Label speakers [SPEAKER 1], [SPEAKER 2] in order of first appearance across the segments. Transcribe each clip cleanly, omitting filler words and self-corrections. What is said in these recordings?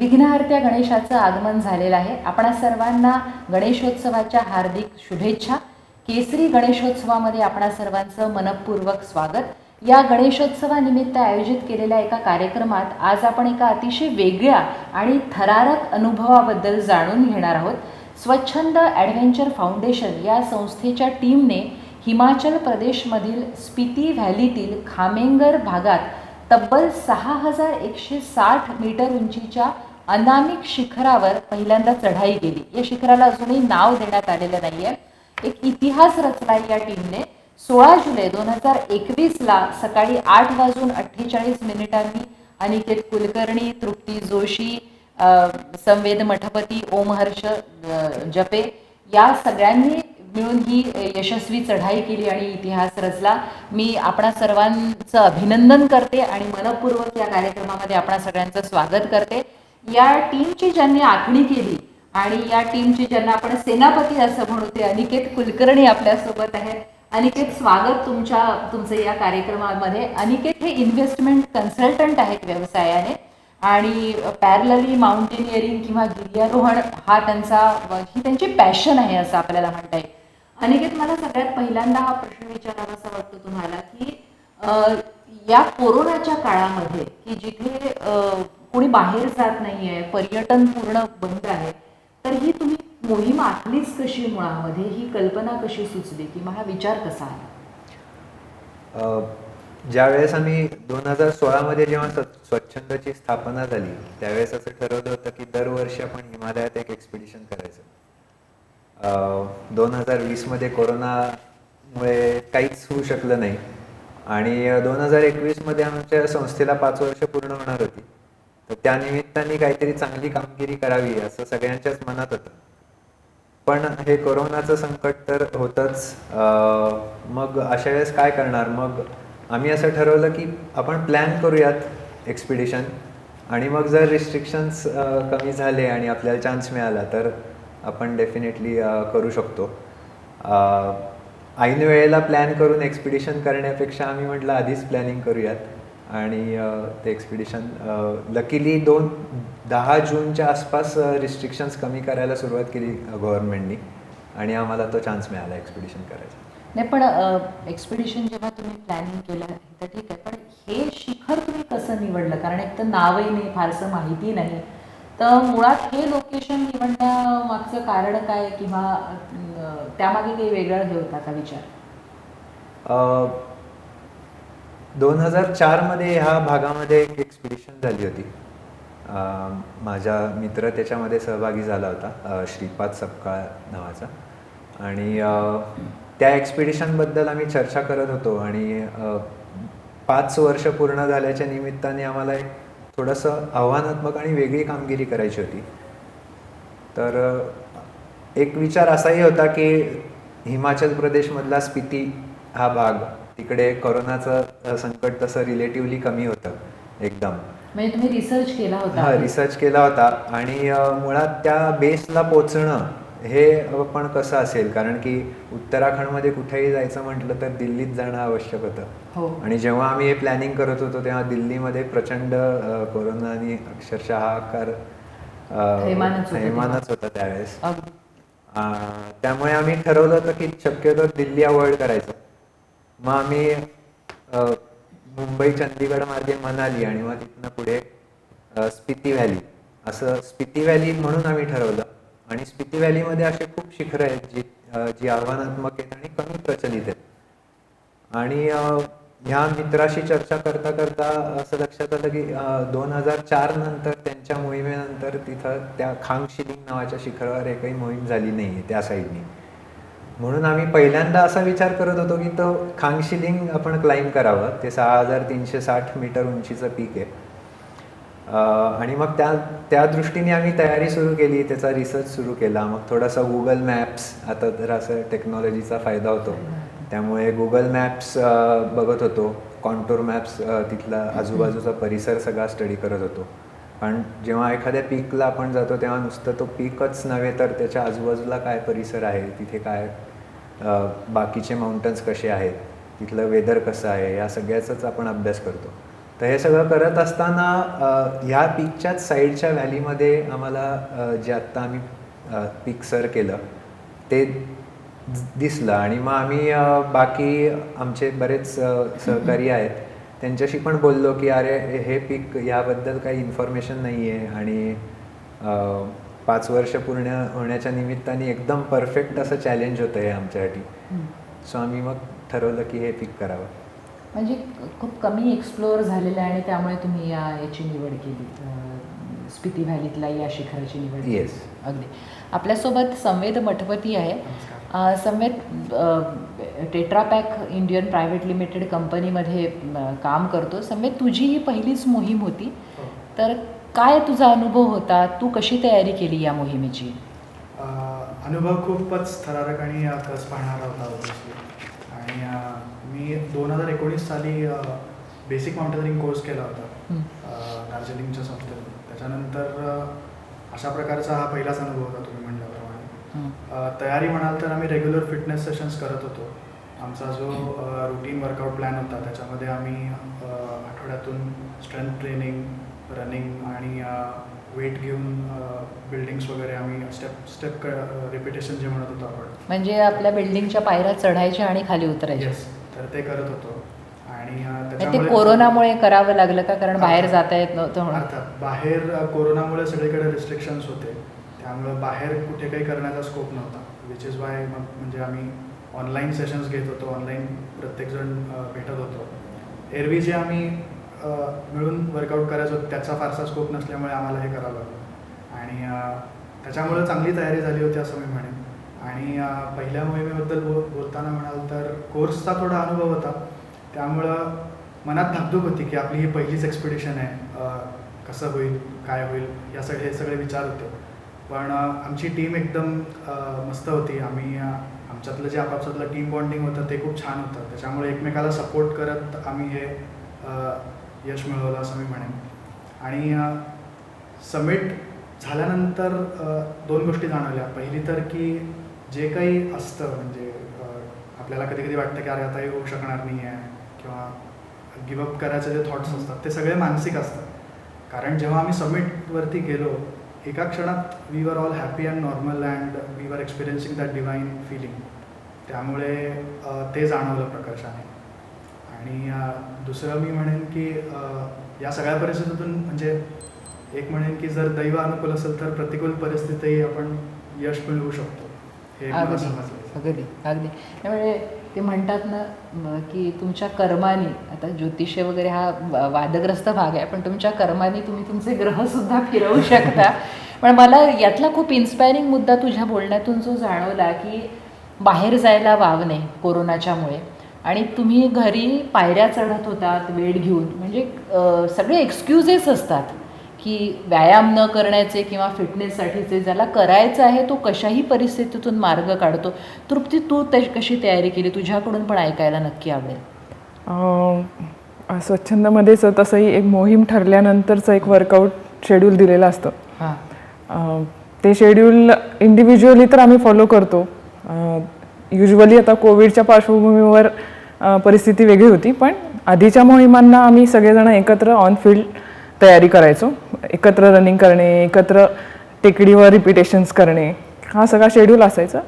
[SPEAKER 1] विघ्नहर्त्या गणेशाचं आगमन झालेलं आहे. आपणा सर्वांना गणेशोत्सवाच्या हार्दिक शुभेच्छा. केसरी गणेशोत्सवामध्ये आपणा सर्वांचं मनपूर्वक स्वागत. या गणेशोत्सवानिमित्त आयोजित केलेल्या एका कार्यक्रमात आज आपण एका अतिशय वेगळ्या आणि थरारक अनुभवाबद्दल जाणून घेणार आहोत. स्वच्छंद ॲडव्हेंचर फाउंडेशन या संस्थेच्या टीमने हिमाचल प्रदेशमधील स्पिती व्हॅलीतील खामेंगर भागात तब्बल 6,160 मीटर उंचीच्या अनामिक शिखरावर पहिल्यांदा चढाई केली. या शिखराला अजूनही नाव देण्यात आलेलं नाही आहे. एक इतिहास रचला या टीमने. 16 जुलै 2021ला सकाळी 8:48 अनिकेत कुलकर्णी, तृप्ती जोशी, संवेद मठपती, ओमहर्ष जपे या सगळ्यांनी मिळून ही यशस्वी चढाई केली आणि इतिहास रचला. मी आपणा सर्वांचं अभिनंदन करते आणि मनपूर्वक या कार्यक्रमामध्ये आपणा सगळ्यांचं स्वागत करते. या टीमची ज्यांनी आखणी केली आणि या टीमची ज्यांना आपण सेनापती असं म्हणू ते अनिकेत कुलकर्णी आपल्यासोबत आहेत. अनिकेत, स्वागत तुमचं या कार्यक्रमामध्ये. अनिकेत हे इन्व्हेस्टमेंट कन्सल्टंट आहेत व्यवसायाने आणि पॅरलली माउंटेनिअरिंग किंवा गिर्यारोहण ही त्यांची पॅशन आहे असं आपल्याला म्हणता येईल. अनिकेत, मला सगळ्यात पहिल्यांदा हा प्रश्न विचारावासा वाटतो तुम्हाला की या कोरोनाच्या काळामध्ये की जिथे कोणी बाहेर जात नाहीये, पर्यटन पूर्ण बंद आहे, तर ही तुम्ही मोहीम आखलीच कशी? मुळामध्ये ही कल्पना कशी सुचली किंवा हा विचार कसा आला?
[SPEAKER 2] ज्यावेळेस आम्ही 2016 मध्ये जेव्हा स्वच्छंदची स्थापना झाली त्यावेळेस असं ठरवलं होतं की दरवर्षी आपण हिमालयात एक एक्सपिडिशन करायचं. 2020 मध्ये कोरोनामुळे काहीच होऊ शकलं नाही आणि 2021 मध्ये आमच्या संस्थेला 5 वर्ष पूर्ण होणार होती. तर त्या निमित्ताने काहीतरी चांगली कामगिरी करावी असं सगळ्यांच्याच मनात होतं. पण हे कोरोनाचं संकट तर होतंच. मग अशा वेळेस काय करणार? मग आम्ही असं ठरवलं की आपण प्लॅन करूयात एक्सपिडिशन आणि मग जर रिस्ट्रिक्शन्स कमी झाले आणि आपल्याला चान्स मिळाला तर आपण डेफिनेटली करू शकतो. ऐन वेळेला प्लॅन करून एक्सपिडिशन करण्यापेक्षा आम्ही म्हटलं आधीच प्लॅनिंग करूयात आणि ते एक्सपिडिशन लकीली 10 जूनच्या आसपास रिस्ट्रिक्शन्स कमी करायला सुरुवात केली गव्हर्नमेंटनी आणि आम्हाला तो चान्स मिळाला एक्सपिडिशन करायचा.
[SPEAKER 1] नाही, पण एक्सपिडिशन जेव्हा तुम्ही प्लॅनिंग केलं तर ठीक आहे, पण हे शिखर तुम्ही कसं निवडलं? कारण एक तर नावही नाही, फारसं माहिती नाही, तर मुळात हे लोकेशन निवडण्यामागचं कारण काय किंवा त्यामागे काही वेगळं हे होता का विचार?
[SPEAKER 2] 2004 मध्ये ह्या भागामध्ये एक एक्सपिडिशन झाली होती. माझा मित्र त्याच्यामध्ये सहभागी झाला होता, श्रीपाद सपकाळ नावाचा. आणि त्या एक्सपिडिशनबद्दल आम्ही चर्चा करत होतो आणि 5 वर्ष पूर्ण झाल्याच्या निमित्ताने आम्हाला एक थोडंसं आव्हानात्मक आणि वेगळी कामगिरी करायची होती. तर एक विचार असाही होता की हिमाचल प्रदेशमधला स्पिती हा भाग, तिकडे कोरोनाचं संकट तसं रिलेटिव्हली कमी होतं एकदम.
[SPEAKER 1] म्हणजे तुम्ही रिसर्च केला होता?
[SPEAKER 2] हा, रिसर्च केला होता आणि मुळात त्या बेसला पोचणं हे पण कसं असेल, कारण की उत्तराखंडमध्ये कुठेही जायचं म्हटलं तर दिल्लीत जाणं आवश्यक होतं. आणि जेव्हा आम्ही हे प्लॅनिंग करत होतो तेव्हा दिल्लीमध्ये प्रचंड कोरोनाने अक्षरशः हाहाकार थैमानच होता त्यावेळेस. त्यामुळे आम्ही ठरवलं होतं की शक्यतो दिल्ली अवॉइड करायचं. मग आम्ही मुंबई चंदीगड मार्गे मनाली आणि मग तिथनं पुढे स्पिती व्हॅली, असं स्पिती व्हॅली म्हणून आम्ही ठरवलं. आणि स्पिती व्हॅलीमध्ये असे खूप शिखरं आहेत जी आव्हानात्मक आहेत आणि कमी प्रचलित आहेत. आणि ह्या मित्राशी चर्चा करता करता असं लक्षात आलं की 2004 नंतर त्यांच्या मोहिमेनंतर तिथं त्या खांग शिलिंग नावाच्या शिखरावर एकही मोहीम झाली नाही आहे त्या साईडनी. म्हणून आम्ही पहिल्यांदा असा विचार करत होतो की तो खांग शिलिंग आपण क्लाइंब करावं. ते 6,360 मीटर उंचीचं पीक आहे. आणि मग त्या दृष्टीने आम्ही तयारी सुरू केली, त्याचा रिसर्च सुरू केला. मग थोडासा गुगल मॅप्स, आता तर असं टेक्नॉलॉजीचा फायदा होतो त्यामुळे गुगल मॅप्स बघत होतो, कॉन्टूर मॅप्स, तिथला आजूबाजूचा परिसर सगळा स्टडी करत होतो. कारण जेव्हा एखाद्या पीकला आपण जातो तेव्हा नुसतं तो पीकच नव्हे तर त्याच्या आजूबाजूला काय परिसर आहे, तिथे काय बाकीचे माउंटन्स कसे आहेत, तिथलं वेदर कसं आहे, या सगळ्याचाच आपण अभ्यास करतो. तर हे सगळं करत असताना ह्या पीकच्याच साईडच्या व्हॅलीमध्ये आम्हाला जे आत्ता आम्ही पीक सर केलं ते दिसलं आणि मग आम्ही बाकी आमचे बरेच सहकारी आहेत त्यांच्याशी पण बोललो की अरे हे पीक याबद्दल काही इन्फॉर्मेशन नाही आहे आणि 5 वर्ष पूर्ण होण्याच्या निमित्ताने एकदम परफेक्ट असं चॅलेंज होतं हे आमच्यासाठी. सो आम्ही मग ठरवलं की हे पीक करावं.
[SPEAKER 1] म्हणजे खूप कमी एक्सप्लोअर झालेलं आहे आणि त्यामुळे तुम्ही याची निवड केली, स्पिती व्हॅलीतल्या या शिखराची निवड केली.
[SPEAKER 2] येस.
[SPEAKER 1] अगदी. आपल्यासोबत संवेद मठपती आहे. संवेद टेट्रापॅक इंडियन प्रायव्हेट लिमिटेड कंपनीमध्ये काम करतो. संवेद, तुझी ही पहिलीच मोहीम होती, तर काय तुझा अनुभव होता? तू कशी तयारी केली या मोहिमेची?
[SPEAKER 3] अनुभव खूपच थरारक आणि कस पाहणारा होता ऑब्व्हियसली. आणि मी 2019 साली बेसिक माउंटेनरिंग कोर्स केला होता दार्जिलिंगच्या संस्थेतून. त्याच्यानंतर अशा प्रकारचा हा पहिलाच अनुभव होता तुम्ही म्हणल्याप्रमाणे. तयारी म्हणाल तर आम्ही रेग्युलर फिटनेस सेशन्स करत होतो. आमचा जो रुटीन वर्कआउट प्लॅन होता त्याच्यामध्ये आम्ही आठवड्यातून स्ट्रेंथ ट्रेनिंग, रनिंग आणि वेट घेऊन बिल्डिंग्स वगैरे आम्ही स्टेप रिपिटेशन जे म्हणत होतो आपण,
[SPEAKER 1] म्हणजे आपल्या बिल्डिंगच्या पायऱ्या चढायच्या आणि खाली उतरायच्या.
[SPEAKER 3] येस, तर ते करत होतो. आणि
[SPEAKER 1] ते कोरोनामुळे करावं लागलं का? कारण बाहेर जाता येत नव्हतं म्हणून.
[SPEAKER 3] अर्थात बाहेर कोरोनामुळे सगळीकडे रिस्ट्रिक्शन्स होते, त्यामुळं बाहेर कुठे काही करण्याचा स्कोप नव्हता. विच इज वाय म्हणजे आम्ही ऑनलाईन सेशन्स घेत होतो, ऑनलाईन प्रत्येकजण भेटत होतो. एरवी जे आम्ही मिळून वर्कआउट करायचो त्याचा फारसा स्कोप नसल्यामुळे आम्हाला हे करावं लागलं आणि त्याच्यामुळं चांगली तयारी झाली होती असं मी म्हणेन. आणि पहिल्या मोहिमेबद्दल बोलताना म्हणाल तर कोर्सचा थोडा अनुभव होता, त्यामुळं मनात धाकधूक होती की आपली ही पहिलीच एक्सपिडिशन आहे, कसं होईल, काय होईल, हे सगळे विचार होते. पण आमची टीम एकदम मस्त होती. आम्ही आमच्यातलं जे आपापसातलं टीम बॉन्डिंग होतं ते खूप छान होतं. त्याच्यामुळे एकमेकाला सपोर्ट करत आम्ही हे यश मिळवलं असं मी म्हणेन. आणि समिट झाल्यानंतर 2 गोष्टी जाणवल्या. पहिली तर की जे काही असतं म्हणजे आपल्याला कधी कधी वाटतं की अरे आता हे होऊ शकणार नाही आहे किंवा गिवअप करायचे जे थॉट्स असतात ते सगळे मानसिक असतात. कारण जेव्हा आम्ही समिटवरती गेलो एका क्षणात we were all happy and normal and we were experiencing that divine feeling. त्यामुळे ते जाणवलं प्रकर्षाने. आणि दुसरं मी म्हणेन की या सगळ्या परिस्थितीतून म्हणजे एक म्हणेन की जर दैव अनुकूल असेल तर प्रतिकूल परिस्थितीही आपण यश मिळवू शकतो, हे मला समजलं.
[SPEAKER 1] अगदी अगदी. त्यामुळे ते म्हणतात ना की तुमच्या कर्माने, आता ज्योतिष्य वगैरे हा वादग्रस्त भाग आहे, पण तुमच्या कर्माने तुम्ही तुमचे ग्रहसुद्धा फिरवू शकता. पण मला यातला खूप इन्स्पायरिंग मुद्दा तुझ्या बोलण्यातून जो जाणवला की बाहेर जायला वाव नाही कोरोनाच्यामुळे आणि तुम्ही घरी पायऱ्या चढत होतात वेट घेऊन. म्हणजे सगळे एक्सक्युजेस असतात की व्यायाम न करण्याचे किंवा फिटनेससाठीचे. ज्याला करायचं आहे तो कशाही परिस्थितीतून मार्ग काढतो. तृप्ती, तू कशी तयारी केली? तुझ्याकडून पण ऐकायला नक्की आवडेल.
[SPEAKER 4] स्वच्छंदमध्येच तसंही एक मोहीम ठरल्यानंतरचं एक वर्कआउट शेड्यूल दिलेलं असतं. ते शेड्यूल इंडिव्हिज्युअली तर आम्ही फॉलो करतो. युजली आता कोविडच्या पार्श्वभूमीवर परिस्थिती वेगळी होती, पण आधीच्या मोहिमांना आम्ही सगळेजण एकत्र ऑन फील्ड तयारी करायचो. एकत्र रनिंग करणे, एकत्र टेकडीवर रिपिटेशन्स करणे, हा सगळा शेड्यूल असायचा.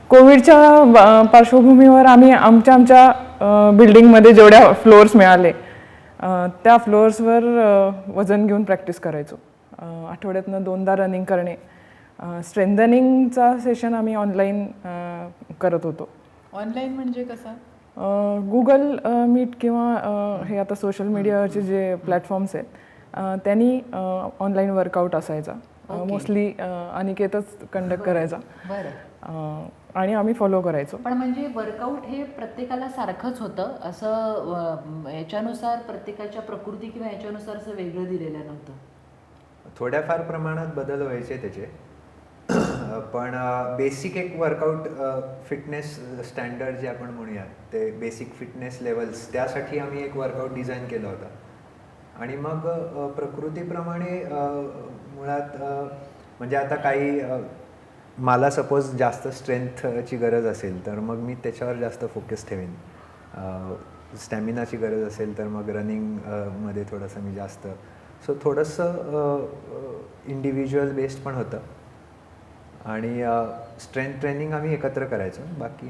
[SPEAKER 4] कोविडच्या पार्श्वभूमीवर आम्ही आमच्या बिल्डिंगमध्ये जेवढ्या फ्लोअर्स मिळाले त्या फ्लोअर्सवर वजन घेऊन प्रॅक्टिस करायचो. आठवड्यातनं 2दा रनिंग करणे. स्ट्रेंथनिंगचा सेशन आम्ही ऑनलाईन करत होतो.
[SPEAKER 1] ऑनलाईन म्हणजे कसं?
[SPEAKER 4] गुगल मीट किंवा हे आता सोशल मीडियाचे जे प्लॅटफॉर्म्स आहेत त्यांनी ऑनलाईन वर्कआउट असायचा. मोस्टली अनिकेतच कंडक्ट करायचा.
[SPEAKER 1] बरं.
[SPEAKER 4] आणि आम्ही फॉलो करायचो.
[SPEAKER 1] पण म्हणजे वर्कआउट हे प्रत्येकाला सारखंच होतं असं याच्यानुसार प्रत्येकाच्या प्रकृती किंवा याच्यानुसार असं वेगळं दिलेलं नव्हतं?
[SPEAKER 2] थोड्याफार प्रमाणात बदल व्हायचे त्याचे, पण बेसिक एक वर्कआउट फिटनेस स्टँडर्ड जे आपण म्हणूयात ते बेसिक फिटनेस लेवल्स, त्यासाठी आम्ही एक वर्कआउट डिझाईन केला होता. आणि मग प्रकृतीप्रमाणे मुळात म्हणजे आता काही मला सपोज जास्त स्ट्रेंथची गरज असेल तर मग मी त्याच्यावर जास्त फोकस ठेवेन. स्टॅमिनाची गरज असेल तर मग रनिंग मध्ये थोडंसं मी जास्त, सो थोडंसं इंडिव्हिज्युअल बेस्ड पण होतं आणि स्ट्रेंथ ट्रेनिंग आम्ही एकत्र करायचो. बाकी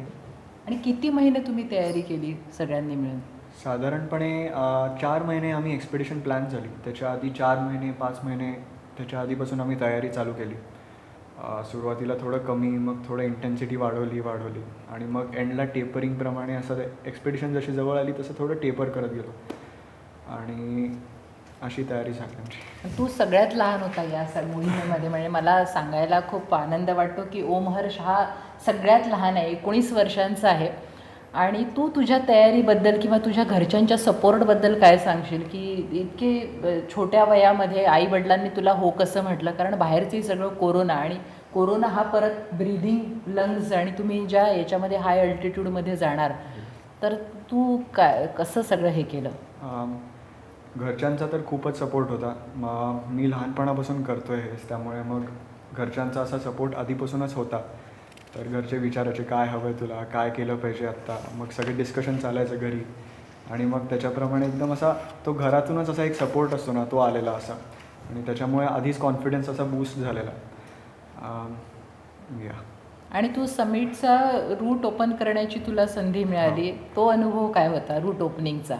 [SPEAKER 1] आणि किती महिने तुम्ही तयारी केली सगळ्यांनी मिळून?
[SPEAKER 5] साधारणपणे 4 महिने आम्ही एक्सपिडिशन प्लॅन झाली. त्याच्या आधी 4 महिने 5 महिने त्याच्या आधीपासून आम्ही तयारी चालू केली. सुरुवातीला थोडं कमी, मग थोडं इंटेन्सिटी वाढवली आणि मग एंडला टेपरिंगप्रमाणे असं एक्सपिडिशन जशी जवळ आली तसं थोडं टेपर करत गेलो आणि अशी तयारी झाली आमची.
[SPEAKER 1] तू सगळ्यात लहान होता या मोहिमेमध्ये, म्हणजे मला सांगायला खूप आनंद वाटतो की ओम हर्ष हा सगळ्यात लहान आहे, 19 वर्षांचा आहे. आणि तू तुझ्या तयारीबद्दल किंवा तुझ्या घरच्यांच्या सपोर्टबद्दल काय सांगशील की इतके छोट्या वयामध्ये आईवडिलांनी तुला हो कसं म्हटलं? कारण बाहेरचंही सगळं कोरोना, आणि कोरोना हा परत ब्रीदिंग लंग्स, आणि तुम्ही ज्या याच्यामध्ये हाय अल्टिट्यूडमध्ये जाणार, तर तू काय कसं सगळं हे केलं?
[SPEAKER 5] घरच्यांचा तर खूपच सपोर्ट होता. मी लहानपणापासून करतो आहे हेच, त्यामुळे मग घरच्यांचा असा सपोर्ट आधीपासूनच होता. तर घरचे विचारायचे काय हवं आहे तुला, काय केलं पाहिजे आत्ता, मग सगळे डिस्कशन चालायचं घरी आणि मग त्याच्याप्रमाणे एकदम असा तो घरातूनच असा एक सपोर्ट असतो ना, तो आलेला असा, आणि त्याच्यामुळे आधीच कॉन्फिडन्स असा बूस्ट झालेला. या
[SPEAKER 1] आणि तू समिटचा रूट ओपन करण्याची तुला संधी मिळाली, तो अनुभव काय होता रूट ओपनिंगचा?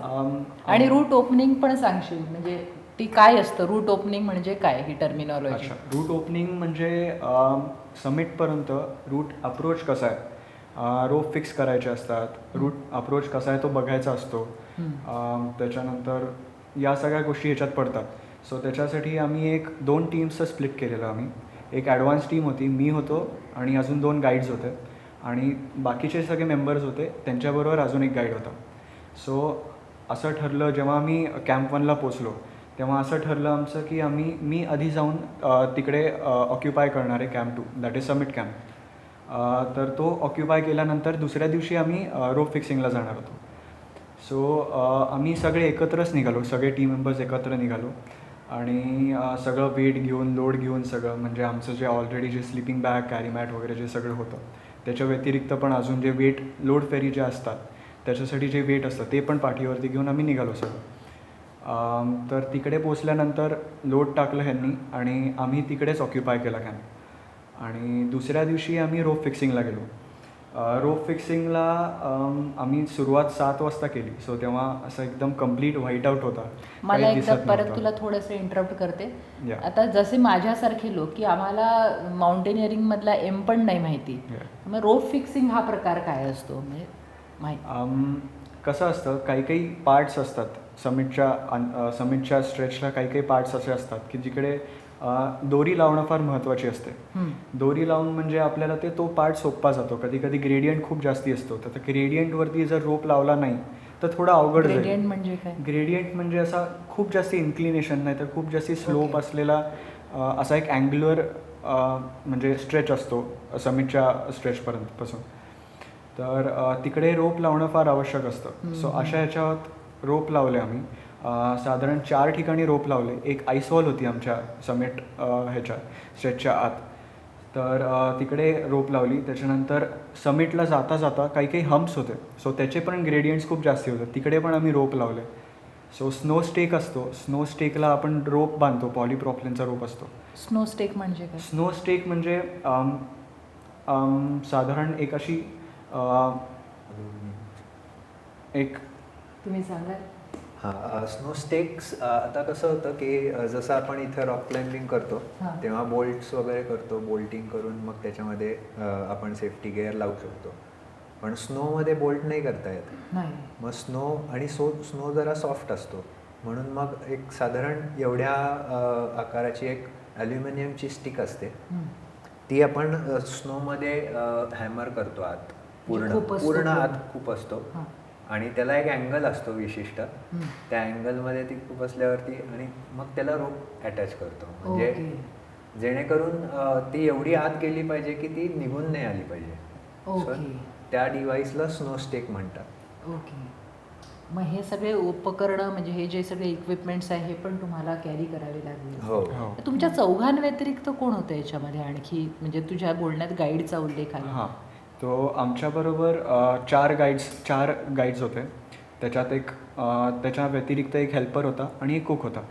[SPEAKER 1] आणि रूट ओपनिंग पण सांगशील, म्हणजे ती काय असतं रूट ओपनिंग, म्हणजे काय ही टर्मिनॉलॉजी?
[SPEAKER 5] अच्छा, रूट ओपनिंग म्हणजे समिटपर्यंत रूट अप्रोच कसा आहे, रोप फिक्स करायचे असतात, रूट अप्रोच कसा आहे तो बघायचा असतो. त्याच्यानंतर या सगळ्या गोष्टी ह्याच्यात पडतात. सो त्याच्यासाठी आम्ही 2 टीम्सचं स्प्लिट केलेलं. आम्ही एक ॲडव्हान्स टीम होती, मी होतो आणि अजून 2 गाईड्स होते, आणि बाकीचे सगळे मेंबर्स होते, त्यांच्याबरोबर अजून एक गाईड होता. सो असं ठरलं जेव्हा आम्ही कॅम्प 1ला पोचलो तेव्हा असं ठरलं आमचं की मी आधी जाऊन तिकडे ऑक्युपाय करणार आहे camp 2, that is summit camp. तर तो ऑक्युपाय केल्यानंतर दुसऱ्या दिवशी आम्ही रोप फिक्सिंगला जाणार होतो. सो आम्ही सगळे एकत्रच निघालो, सगळे टीम मेंबर्स एकत्र निघालो आणि सगळं वेट घेऊन, लोड घेऊन, सगळं म्हणजे आमचं जे ऑलरेडी जे स्लिपिंग बॅग, कॅरी मॅट वगैरे जे सगळं होतं, त्याच्या व्यतिरिक्त पण अजून जे वेट लोड फेरी जे असतात त्याच्यासाठी जे वेट असतं ते पण पाठीवरती घेऊन आम्ही निघालो सगळं. तर तिकडे पोचल्यानंतर लोड टाकलं ह्यांनी आणि आम्ही तिकडेच ऑक्युपाय केला कॅम्प. आणि दुसऱ्या दिवशी आम्ही रोप फिक्सिंगला गेलो. रोप फिक्सिंगला आम्ही सुरुवात 7 वाजता केली. सो तेव्हा असं एकदम कम्प्लीट व्हाईट आऊट होता.
[SPEAKER 1] मला एकदा परत तुला थोडंसं इंटरप्ट करते. आता जसे माझ्यासारखे लोक की आम्हाला माउंटेनिअरिंगमधला एम पण नाही माहिती, मग रोप फिक्सिंग हा प्रकार काय असतो म्हणजे माहिती?
[SPEAKER 5] कसं असतं, काही पार्ट्स असतात समिटच्या स्ट्रेचला, काही पार्ट्स असे असतात की जिकडे दोरी लावणं फार महत्त्वाची असते. दोरी लावून म्हणजे आपल्याला तो पार्ट सोपा जातो. कधी कधी ग्रेडियंट खूप जास्ती असतो, तर ग्रेडियंटवरती जर रोप लावला नाही तर थोडं अवघड जाईल.
[SPEAKER 1] ग्रेडियंट म्हणजे काय?
[SPEAKER 5] ग्रेडियंट म्हणजे असा खूप जास्ती इन्क्लिनेशन नाही तर खूप जास्ती स्लोप असलेला असा एक अँग्युलर म्हणजे स्ट्रेच असतो समिटच्या स्ट्रेचपर्यंत पासून. तर तिकडे रोप लावणं फार आवश्यक असतं. सो अशा ह्याच्यात रोप लावले आम्ही. साधारण 4 ठिकाणी रोप लावले. एक आईसवॉल होती आमच्या समिट ह्याच्या स्ट्रेचच्या आत, तर तिकडे रोप लावली. त्याच्यानंतर समिटला जाता जाता काही हम्प्स होते, सो त्याचे पण ग्रेडियंट्स खूप जास्ती होते, तिकडे पण आम्ही रोप लावले. सो स्नो स्टेक असतो, स्नो स्टेकला आपण रोप बांधतो, पॉलीप्रॉपलिनचा रोप असतो.
[SPEAKER 1] स्नो स्टेक म्हणजे काय?
[SPEAKER 5] स्नो स्टेक म्हणजे साधारण एक अशी एक
[SPEAKER 1] तुम्ही सांगा.
[SPEAKER 2] हां, स्नो स्टेक्स आता कसं होतं की जसं आपण इथं रॉक क्लाइम्बिंग करतो तेव्हा बोल्ट्स वगैरे करतो, बोल्टिंग करून मग त्याच्यामध्ये आपण सेफ्टी गिअर लावू शकतो. पण स्नोमध्ये बोल्ट नाही करता येत. मग स्नो जरा सॉफ्ट असतो, म्हणून मग एक साधारण एवढ्या आकाराची एक ॲल्युमिनियमची स्टिक असते, ती आपण स्नोमध्ये हॅमर करतो आत, पूर्ण आत खूप असतो आणि त्याला एक अँगल असतो विशिष्ट, त्या अँगलमध्ये ती खूप असल्यावरती आणि मग त्याला रोप अटॅच करतो, म्हणजे जेणेकरून ती एवढी आत गेली पाहिजे की ती निघून नाही आली पाहिजे. त्या डिव्हाइसला स्नो स्टेक म्हणतात.
[SPEAKER 1] ओके. मग हे सगळे उपकरणं म्हणजे हे जे सगळे इक्विपमेंट्स आहे हे पण तुम्हाला कॅरी करावे लागले?
[SPEAKER 2] हो.
[SPEAKER 1] तुमच्या चौघांव्यतिरिक्त कोण होतं याच्यामध्ये आणखी, म्हणजे तुझ्या बोलण्यात गाईडचा उल्लेख आला?
[SPEAKER 5] हां, तो आमच्याबरोबर 4 गाईड्स होते. त्याच्यात त्याच्या व्यतिरिक्त एक हेल्पर होता आणि एक कुक होता.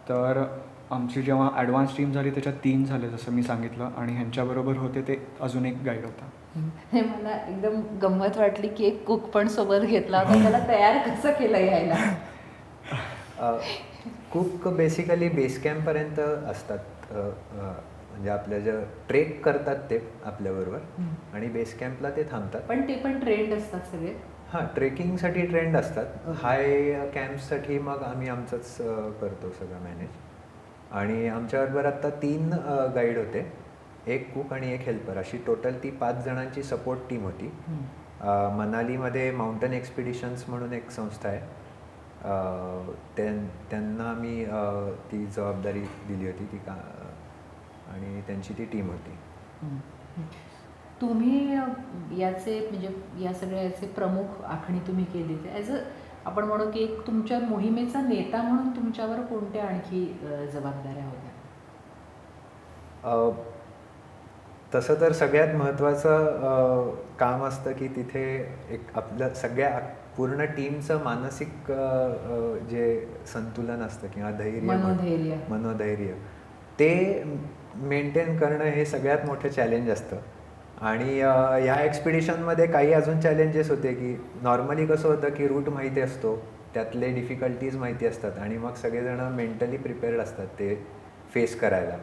[SPEAKER 5] तर आमची जेव्हा ॲडव्हान्स टीम झाली त्याच्यात 3 झाले जसं मी सांगितलं, आणि ह्यांच्याबरोबर होते ते अजून एक गाईड होता.
[SPEAKER 1] हे मला एकदम गंमत वाटली की एक कुक पण सोबत घेतला होता, त्याला तयार कसं केलं यायला?
[SPEAKER 2] कुक बेसिकली बेस कॅम्पपर्यंत असतात. म्हणजे आपल्या जे ट्रेक करतात ते आपल्याबरोबर आणि बेस कॅम्पला ते थांबतात.
[SPEAKER 1] पण ते पण ट्रेंड असतात सगळे?
[SPEAKER 2] हां, ट्रेकिंगसाठी ट्रेंड असतात. हाय कॅम्पसाठी मग आम्ही आमचंच करतो सगळं मॅनेज. आणि आमच्याबरोबर आत्ता 3 गाईड होते, एक कुक आणि एक हेल्पर, अशी टोटल ती 5 जणांची सपोर्ट टीम होती. मनालीमध्ये माउंटन एक्सपिडिशन्स म्हणून एक संस्था आहे, त्यांना आम्ही ती जबाबदारी दिली होती ती आणि त्यांची ती टीम होती.
[SPEAKER 1] तुम्ही याचे म्हणजे या सगळ्याचे प्रमुख आखणी तुम्ही केली, ॲज अ आपण म्हणू की एक तुमच्या मोहिमेचा नेता म्हणून तुमच्यावर कोणत्या आणखी जबाबदाऱ्या होत्या?
[SPEAKER 2] तसं तर सगळ्यात महत्त्वाचं काम असतं की तिथे एक आपलं सगळ्या पूर्ण टीमचं मानसिक जे संतुलन असतं किंवा मनोधैर्य ते मेंटेन करणं हे सगळ्यात मोठं चॅलेंज असतं. आणि ह्या एक्सपिडिशनमध्ये काही अजून चॅलेंजेस होते की नॉर्मली कसं होतं की रूट माहिती असतो, त्यातले डिफिकल्टीज माहिती असतात आणि मग सगळेजणं मेंटली प्रिपेअर्ड असतात ते फेस करायला.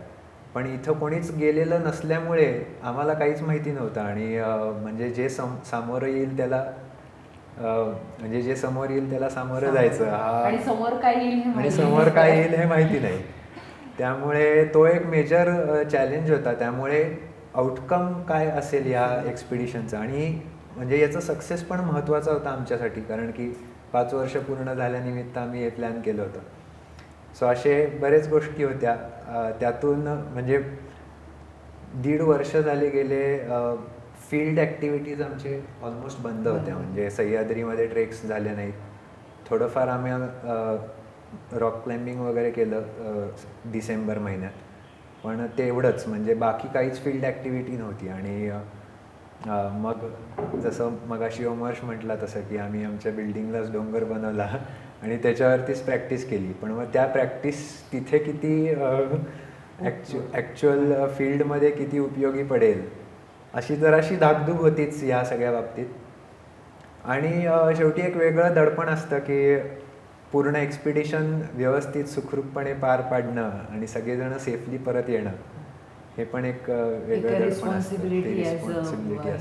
[SPEAKER 2] पण इथं कोणीच गेलेलं नसल्यामुळे आम्हाला काहीच माहिती नव्हतं. आणि म्हणजे जे सामोरं येईल त्याला म्हणजे जे समोर येईल त्याला सामोरं जायचं,
[SPEAKER 1] आणि समोर
[SPEAKER 2] काय येईल हे माहिती नाही. त्यामुळे तो एक मेजर चॅलेंज होता. त्यामुळे आउटकम काय असेल या एक्सपिडिशनचा, आणि म्हणजे याचा सक्सेस पण महत्त्वाचा होता आमच्यासाठी, कारण की 5 वर्ष पूर्ण झाल्यानिमित्त आम्ही हे प्लॅन केलं होतं. सो असे बरेच गोष्टी होत्या. त्यातून म्हणजे 1.5 वर्ष झाले गेले, फील्ड ॲक्टिव्हिटीज आमचे ऑलमोस्ट बंद होत्या. म्हणजे सह्याद्रीमध्ये ट्रेक्स झाले नाहीत. थोडंफार आम्ही रॉक क्लाइम्बिंग वगैरे केलं डिसेंबर महिन्यात, पण तेवढंच, म्हणजे बाकी काहीच फील्ड ॲक्टिव्हिटी नव्हती. आणि मग जसं मगाशी ओमर्श म्हटला तसं की आम्ही आमच्या बिल्डिंगलाच डोंगर बनवला आणि त्याच्यावरतीच प्रॅक्टिस केली. पण मग त्या प्रॅक्टिस तिथे किती ॲक्च्युअल फील्डमध्ये किती उपयोगी पडेल अशी जराशी धाकधूक होतीच या सगळ्या बाबतीत. आणि शेवटी एक वेगळं दडपण असतं की पूर्ण एक्सपिडिशन व्यवस्थित सुखरूपपणे पार पाडणं आणि सगळेजण सेफली परत येणं, हे पण एक वेगळं
[SPEAKER 1] रिस्पॉन्सिबिलिटी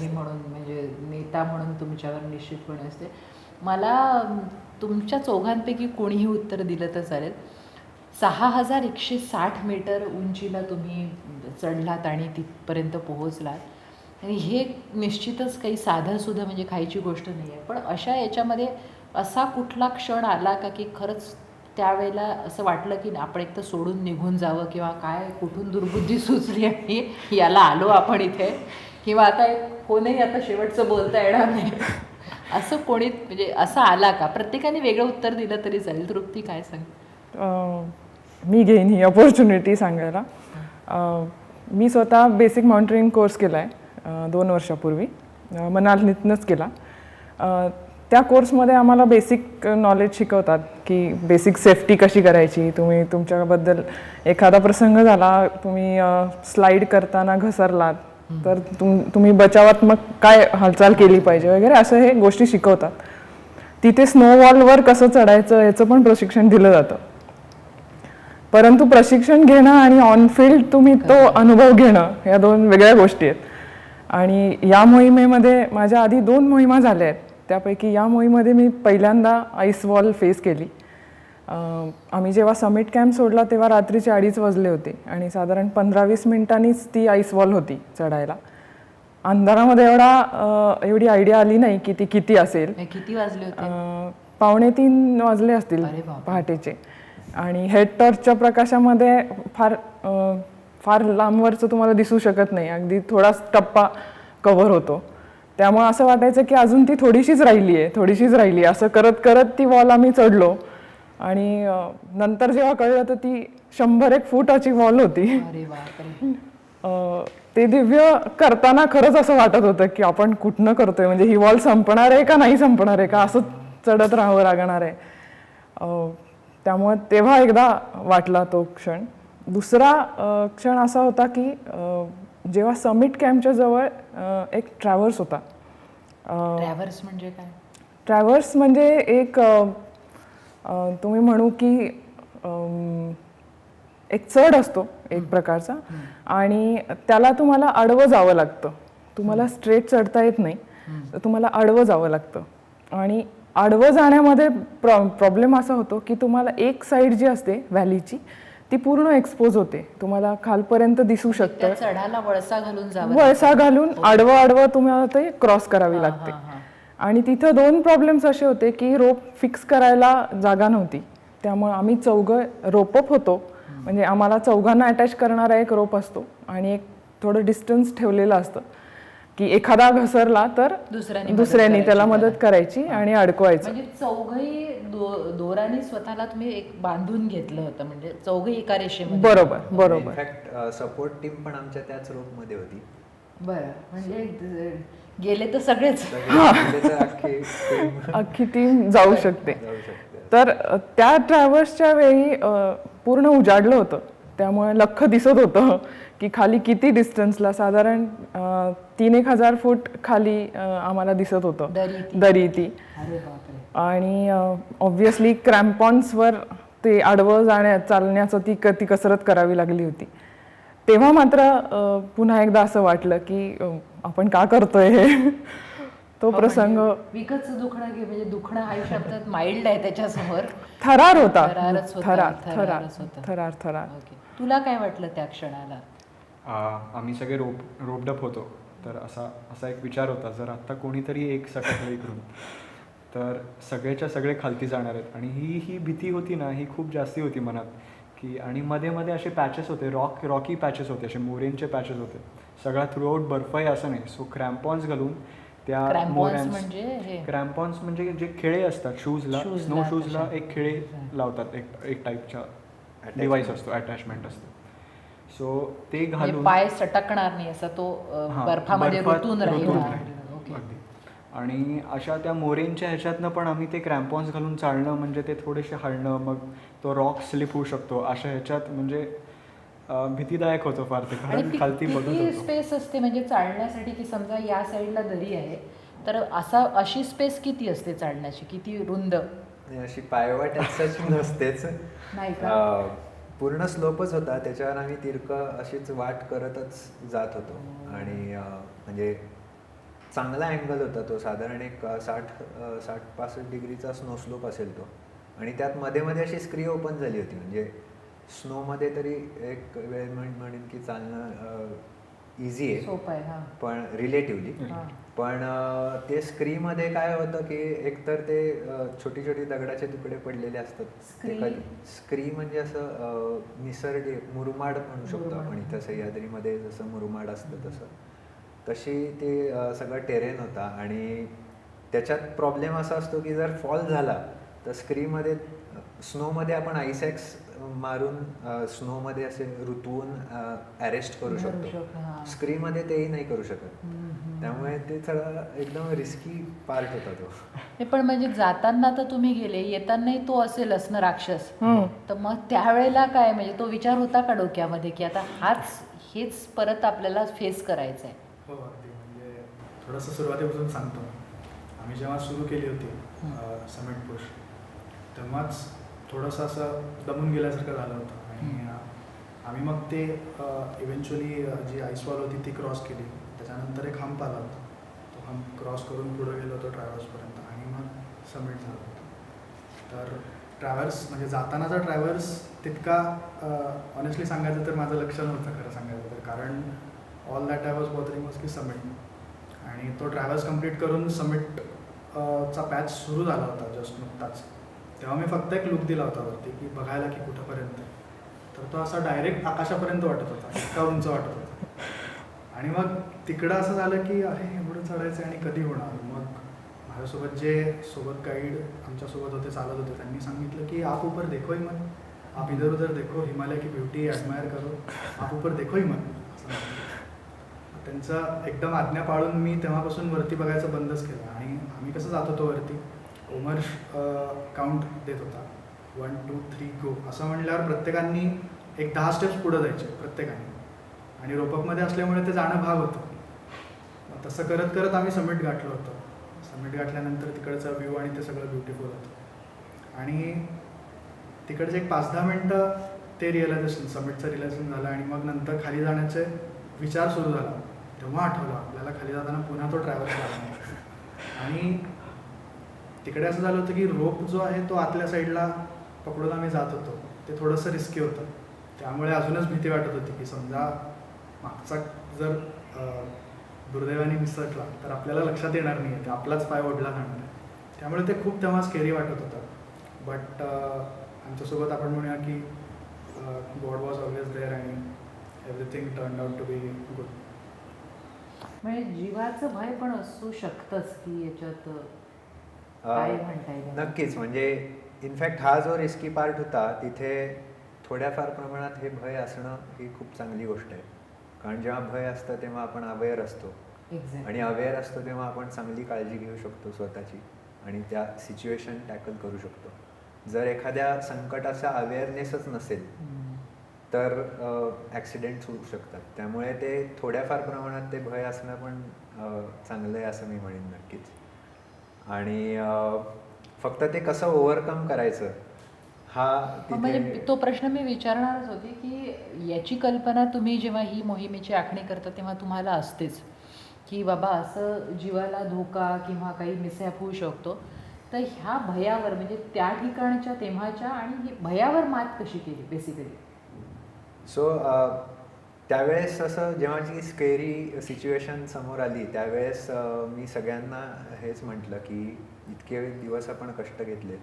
[SPEAKER 1] म्हणून, म्हणजे नेता म्हणून तुमच्यावर निश्चितपणे असते. मला तुमच्या चौघांपैकी कोणीही उत्तर दिलं तर चालेल. 6160 मीटर उंचीला तुम्ही चढलात आणि तिथपर्यंत पोहोचलात, आणि हे निश्चितच काही साधंसुद्धा म्हणजे खायची गोष्ट नाही आहे. पण अशा याच्यामध्ये असा कुठला क्षण आला का की खरंच त्यावेळेला असं वाटलं की आपण एक तर सोडून निघून जावं, किंवा काय कुठून दुर्बुद्धी सुचली आणि याला आलो आपण इथे, किंवा आता एक फोनही आता शेवटचं बोलता येणार नाही, असं कोणी म्हणजे असं आला का? प्रत्येकाने वेगळं उत्तर दिलं तरी चालेल. तृप्ती काय सांग?
[SPEAKER 4] मी घेईन ही अपॉर्च्युनिटी सांगायला. मी स्वतः बेसिक माउंटेनिंग कोर्स केला आहे 2 वर्षापूर्वी, मनालीतनंच केला. त्या कोर्समध्ये आम्हाला बेसिक नॉलेज शिकवतात की बेसिक सेफ्टी कशी करायची. तुम्ही तुमच्याबद्दल एखादा प्रसंग झाला, तुम्ही स्लाईड करताना घसरलात तर तुम्ही बचावात्मक काय हालचाल केली पाहिजे वगैरे, असं हे गोष्टी शिकवतात. तिथे स्नोवॉलवर कसं चढायचं याचं पण प्रशिक्षण दिलं जातं. परंतु प्रशिक्षण घेणं आणि ऑन फील्ड तुम्ही तो अनुभव घेणं या 2 वेगळ्या गोष्टी आहेत. आणि या मोहिमेमध्ये माझ्या आधी 2 मोहिमा झाल्या आहेत. त्यापैकी या मोहिमेमध्ये मी पहिल्यांदा आईस वॉल फेस केली. आम्ही जेव्हा समिट कॅम्प सोडला तेव्हा रात्रीचे 2:30 वाजले होते आणि साधारण 15-20 मिनिटांनीच ती आईस वॉल होती चढायला. अंधारामध्ये एवढी आयडिया आली नाही की ती किती असेल.
[SPEAKER 1] किती वाजले होते?
[SPEAKER 4] 2:45 वाजले असतील पहाटेचे. आणि हेड टॉर्चच्या प्रकाशामध्ये फार लांबवरचं तुम्हाला दिसू शकत नाही, अगदी थोडाच टप्पा कव्हर होतो. त्यामुळे असं वाटायचं की अजून ती थोडीशीच राहिली असं करत करत ती वॉल आम्ही चढलो. आणि नंतर जेव्हा कळलं तर ती 100-1 फुटाची वॉल होती. ते दिव्य करताना खरंच असं वाटत होतं की आपण कुठनं करतोय, म्हणजे ही वॉल संपणार आहे का नाही संपणार आहे का, असं चढत राहावं लागणार आहे. त्यामुळे तेव्हा एकदा वाटला तो क्षण. दुसरा क्षण असा होता की जेव्हा समिट कॅम्पच्या जवळ एक ट्रॅव्हर्स होता.
[SPEAKER 1] ट्रॅव्हर्स म्हणजे काय?
[SPEAKER 4] ट्रॅव्हर्स म्हणजे एक तुम्ही म्हणू की एक चढ असतो एक प्रकारचा, आणि त्याला तुम्हाला आडवं जावं लागतं. तुम्हाला स्ट्रेट चढता येत नाही, तर तुम्हाला आडवं जावं लागतं. आणि आडवं जाण्यामध्ये प्रॉब्लेम असा होतो की तुम्हाला एक साईड जी असते व्हॅलीची ती पूर्ण एक्सपोज होते, तुम्हाला खालपर्यंत दिसू शकतं.
[SPEAKER 1] त्या चढाला वळसा घालून जावं
[SPEAKER 4] वळसा घालून आडवं आडवं तुम्हाला ते क्रॉस करावी लागते. आणि तिथं 2 प्रॉब्लेम्स असे होते की रोप फिक्स करायला जागा नव्हती. त्यामुळे आम्ही चौघं रोपअप होतो, म्हणजे आम्हाला चौघांना अटॅच करणारा एक रोप असतो आणि एक थोडं डिस्टन्स ठेवलेलं असतं की एखादा घसरला तर दुसऱ्याने त्याला मदत करायची आणि अडकवायचं.
[SPEAKER 1] म्हणजे चौघही दोराने स्वतःला तुम्ही एक बांधून घेतलं होतं, म्हणजे चौघही एका रेषेमध्ये.
[SPEAKER 4] बरोबर.
[SPEAKER 2] इनफॅक्ट सपोर्ट टीम पण आमच्या त्याच रूम मध्ये होती.
[SPEAKER 1] बरं, म्हणजे गेले तर सगळेच.
[SPEAKER 4] अख्खी टीम जाऊ शकते. तर त्या ट्रॅव्हर्सच्या वेळी पूर्ण उजाडलं होतं, त्यामुळे लख्ख दिसत होतं की खाली किती डिस्टन्सला, साधारण 3,000 फूट खाली आम्हाला दिसत होतं दरी ती. आणि ऑब्व्हियसली क्रॅम्पॉन्सवर ते आडवं चालण्याचं ती कसरत करावी लागली होती. तेव्हा मात्र पुन्हा एकदा असं वाटलं की आपण का करतोय हे. तो प्रसंग
[SPEAKER 1] विकतचं दुखणं घे, म्हणजे दुखणं हा शब्दात माइल्ड आहे त्याच्यासमोर.
[SPEAKER 4] थरार होता. थरार.
[SPEAKER 1] तुला काय वाटलं त्या क्षणाला?
[SPEAKER 5] आम्ही सगळे रोपडप होतो, तर असा एक विचार होता, जर आत्ता कोणीतरी एक सटकलं इकडून तर सगळेच्या सगळे खालती जाणार आहेत. आणि ही भीती होती ना, ही खूप जास्ती होती मनात की. आणि मध्ये मध्ये असे पॅचेस होते, रॉकी पॅचेस होते, असे मोरेंचे पॅचेस होते. सगळा थ्रूआउट बर्फ आहे असं नाही. सो क्रॅम्पॉन्स घालून त्या क्रॅम्पॉन्स म्हणजे जे खिळे असतात शूजला, स्नो शूजला एक खिळे लावतात, एक टाईपचा डिव्हाइस असतो, अटॅचमेंट असतो. सो ते घालून
[SPEAKER 1] पाय सटकणार नाही असा तो बर्फामध्ये रुतून राहील.
[SPEAKER 5] आणि अशा त्या मोरेंच्या ह्याच्यातनं पण आम्ही ते क्रॅम्पॉन्स घालून चालणं, म्हणजे ते थोडेसे हलणं, मग तो रॉक स्लिप होऊ शकतो अशा ह्याच्यात, म्हणजे भीतीदायक होतं फार ते. कारण खालती बघत होतो.
[SPEAKER 1] स्पेस असते म्हणजे चालण्यासाठी, की समजा या साईडला दरी आहे तर अशी स्पेस किती असते चालण्याची, किती रुंद?
[SPEAKER 2] अशी पायवाट नसतेच,
[SPEAKER 1] नाही का?
[SPEAKER 2] पूर्ण स्लोपच होता. त्याच्यावर आम्ही तिरकं अशीच वाट करतच जात होतो. आणि म्हणजे चांगला अँगल होता तो, साधारण एक 60-65 डिग्रीचा स्नो स्लोप असेल तो. आणि त्यात मध्ये मध्ये अशी स्क्री ओपन झाली होती, म्हणजे स्नोमध्ये तरी एक वेळ म्हणेन की चालणं इझी आहे,
[SPEAKER 1] सोपं आहे.
[SPEAKER 2] पण रिलेटिव्हली. पण ते स्क्रीमध्ये काय होतं की एकतर ते छोटी छोटी दगडाचे तुकडे पडलेले असतात. स्क्री म्हणजे असं निसर्ग मुरुमाड म्हणू शकतो आपण. इथं सह्याद्रीमध्ये जसं मुरुमाड असतं तशी ते सगळं टेरेन होता. आणि त्याच्यात प्रॉब्लेम असा असतो की जर फॉल झाला तर स्क्रीमध्ये स्नोमध्ये आपण आईसॅक्स मारून स्नोमध्ये असे रुतवून अरेस्ट करू शकतो. स्क्रीमध्ये तेही नाही करू शकत. त्यामुळे ते सगळं एकदम रिस्की पार्ट होता तो.
[SPEAKER 1] पण म्हणजे जाताना तर तुम्ही गेले, येतानाही तो असेलच ना राक्षस. तर मग त्यावेळेला काय, म्हणजे तो विचार होता का डोक्यामध्ये की आता हेच परत आपल्याला फेस करायचं आहे?
[SPEAKER 3] हो, अगदी. म्हणजे थोडंसं सुरुवातीपासून सांगतो. आम्ही जेव्हा सुरू केली होती समिट पुश, तेव्हाच थोडंसं असं दमून गेल्यासारखं झालं होतं. आणि आम्ही मग ते इव्हेंच्युअली जी आईसवॉल होती ती क्रॉस केली. त्याच्यानंतर एक हंप आला होता, तो हंप क्रॉस करून पुढे गेलो होतो ट्रॅव्हर्सपर्यंत, आणि मग समिट झालं होतं. तर ट्रॅव्हर्स म्हणजे जातानाचा ट्रॅव्हर्स तितका ऑनेस्टली सांगायचं तर माझं लक्ष नव्हतं खरं सांगायचं तर. कारण all that I was bothering was की समिट. आणि तो ट्रॅव्हल्स कंप्लीट करून समिट चा पॅच सुरू झाला होता जस्ट नुकताच. तेव्हा मी फक्त एक लुक दिला होता वरती की बघायला की कुठंपर्यंत. तर तो असा डायरेक्ट आकाशापर्यंत वाटत होता, इतका उंच वाटत होता. आणि मग तिकडं असं झालं की अरे एवढं चढायचं आणि कधी होणार. मग माझ्यासोबत जे गाईड आमच्यासोबत होते, चालत होते, त्यांनी सांगितलं की आप ऊपर देखो ही मत, आप इधर उधर देखो, हिमालय की ब्युटी ॲडमायर करो, आप ऊपर देखो ही मत. असं त्यांचं एकदम आज्ञा पाळून मी तेव्हापासून वरती बघायचं बंदच केलं. आणि आम्ही कसं जात होतो वरती ओमर काउंट देत होता 1 2 3 गो असं म्हणल्यावर प्रत्येकाने एक 10 स्टेप्स पुढं जायचे प्रत्येकाने, आणि रोपअपमध्ये असल्यामुळे ते जाणं भाग होतं. मग तसं करत करत आम्ही समिट गाठलं होतं. समिट गाठल्यानंतर तिकडचा व्ह्यू आणि ते सगळं ब्युटिफुल होतं, आणि तिकडचे एक 5-10 मिनटं ते रिअलायझेशन, समिटचं रिअलायझेशन झालं, आणि मग नंतर खाली जाण्याचे विचार सुरू झाला. तेव्हा आठवलं आपल्याला खाली जाताना पुन्हा तो ट्रॅव्हल्स लागणार. आणि तिकडे असं झालं होतं की रोप जो आहे तो आतल्या साईडला पकडून आम्ही जात होतो, ते थोडंसं रिस्की होतं. त्यामुळे अजूनच भीती वाटत होती की समजा मागचा जर दुर्दैवाने निसटला तर आपल्याला लक्षात येणार नाही आहे, ते आपलाच पाय ओढला जाणार आहे. त्यामुळे ते खूप तेव्हा स्केरी वाटत होतं. बट आमच्यासोबत आपण म्हणूया की God was always there and everything turn out to be good.
[SPEAKER 1] म्हणजे जीवाचं भय पण असू शकतंच की याच्यात काय म्हणता येईल.
[SPEAKER 2] नक्कीच, म्हणजे इनफॅक्ट हा जो रिस्की पार्ट होता तिथे थोड्याफार प्रमाणात हे भय असणं ही खूप चांगली गोष्ट आहे. कारण जेव्हा भय असतं तेव्हा आपण अवेअर असतो, आणि अवेअर असतो तेव्हा आपण चांगली काळजी घेऊ शकतो स्वतःची, आणि त्या सिच्युएशन टॅकल करू शकतो. जर एखाद्या संकटाचा अवेअरनेसच नसेल तर ॲक्सिडेंट्स होऊ शकतात. त्यामुळे ते थोड्याफार प्रमाणात ते भय असणं पण चांगलं आहे असं मी म्हणेन नक्कीच. आणि फक्त ते कसं ओव्हरकम करायचं हा
[SPEAKER 1] म्हणजे
[SPEAKER 2] तिथे
[SPEAKER 1] तो प्रश्न मी विचारणारच होते की याची कल्पना तुम्ही जेव्हा ही मोहिमेची आखणी करता तेव्हा तुम्हाला असतेच की बाबा असं जीवाला धोका किंवा काही मिसहॅप होऊ शकतो. तर ह्या भयावर म्हणजे त्या ठिकाणच्या तेव्हाच्या आणि ही भयावर मात कशी केली बेसिकली.
[SPEAKER 2] सो त्यावेळेस असं जेव्हा जी स्केरी सिच्युएशन समोर आली त्यावेळेस मी सगळ्यांना हेच म्हटलं की इतके दिवस आपण कष्ट घेतले,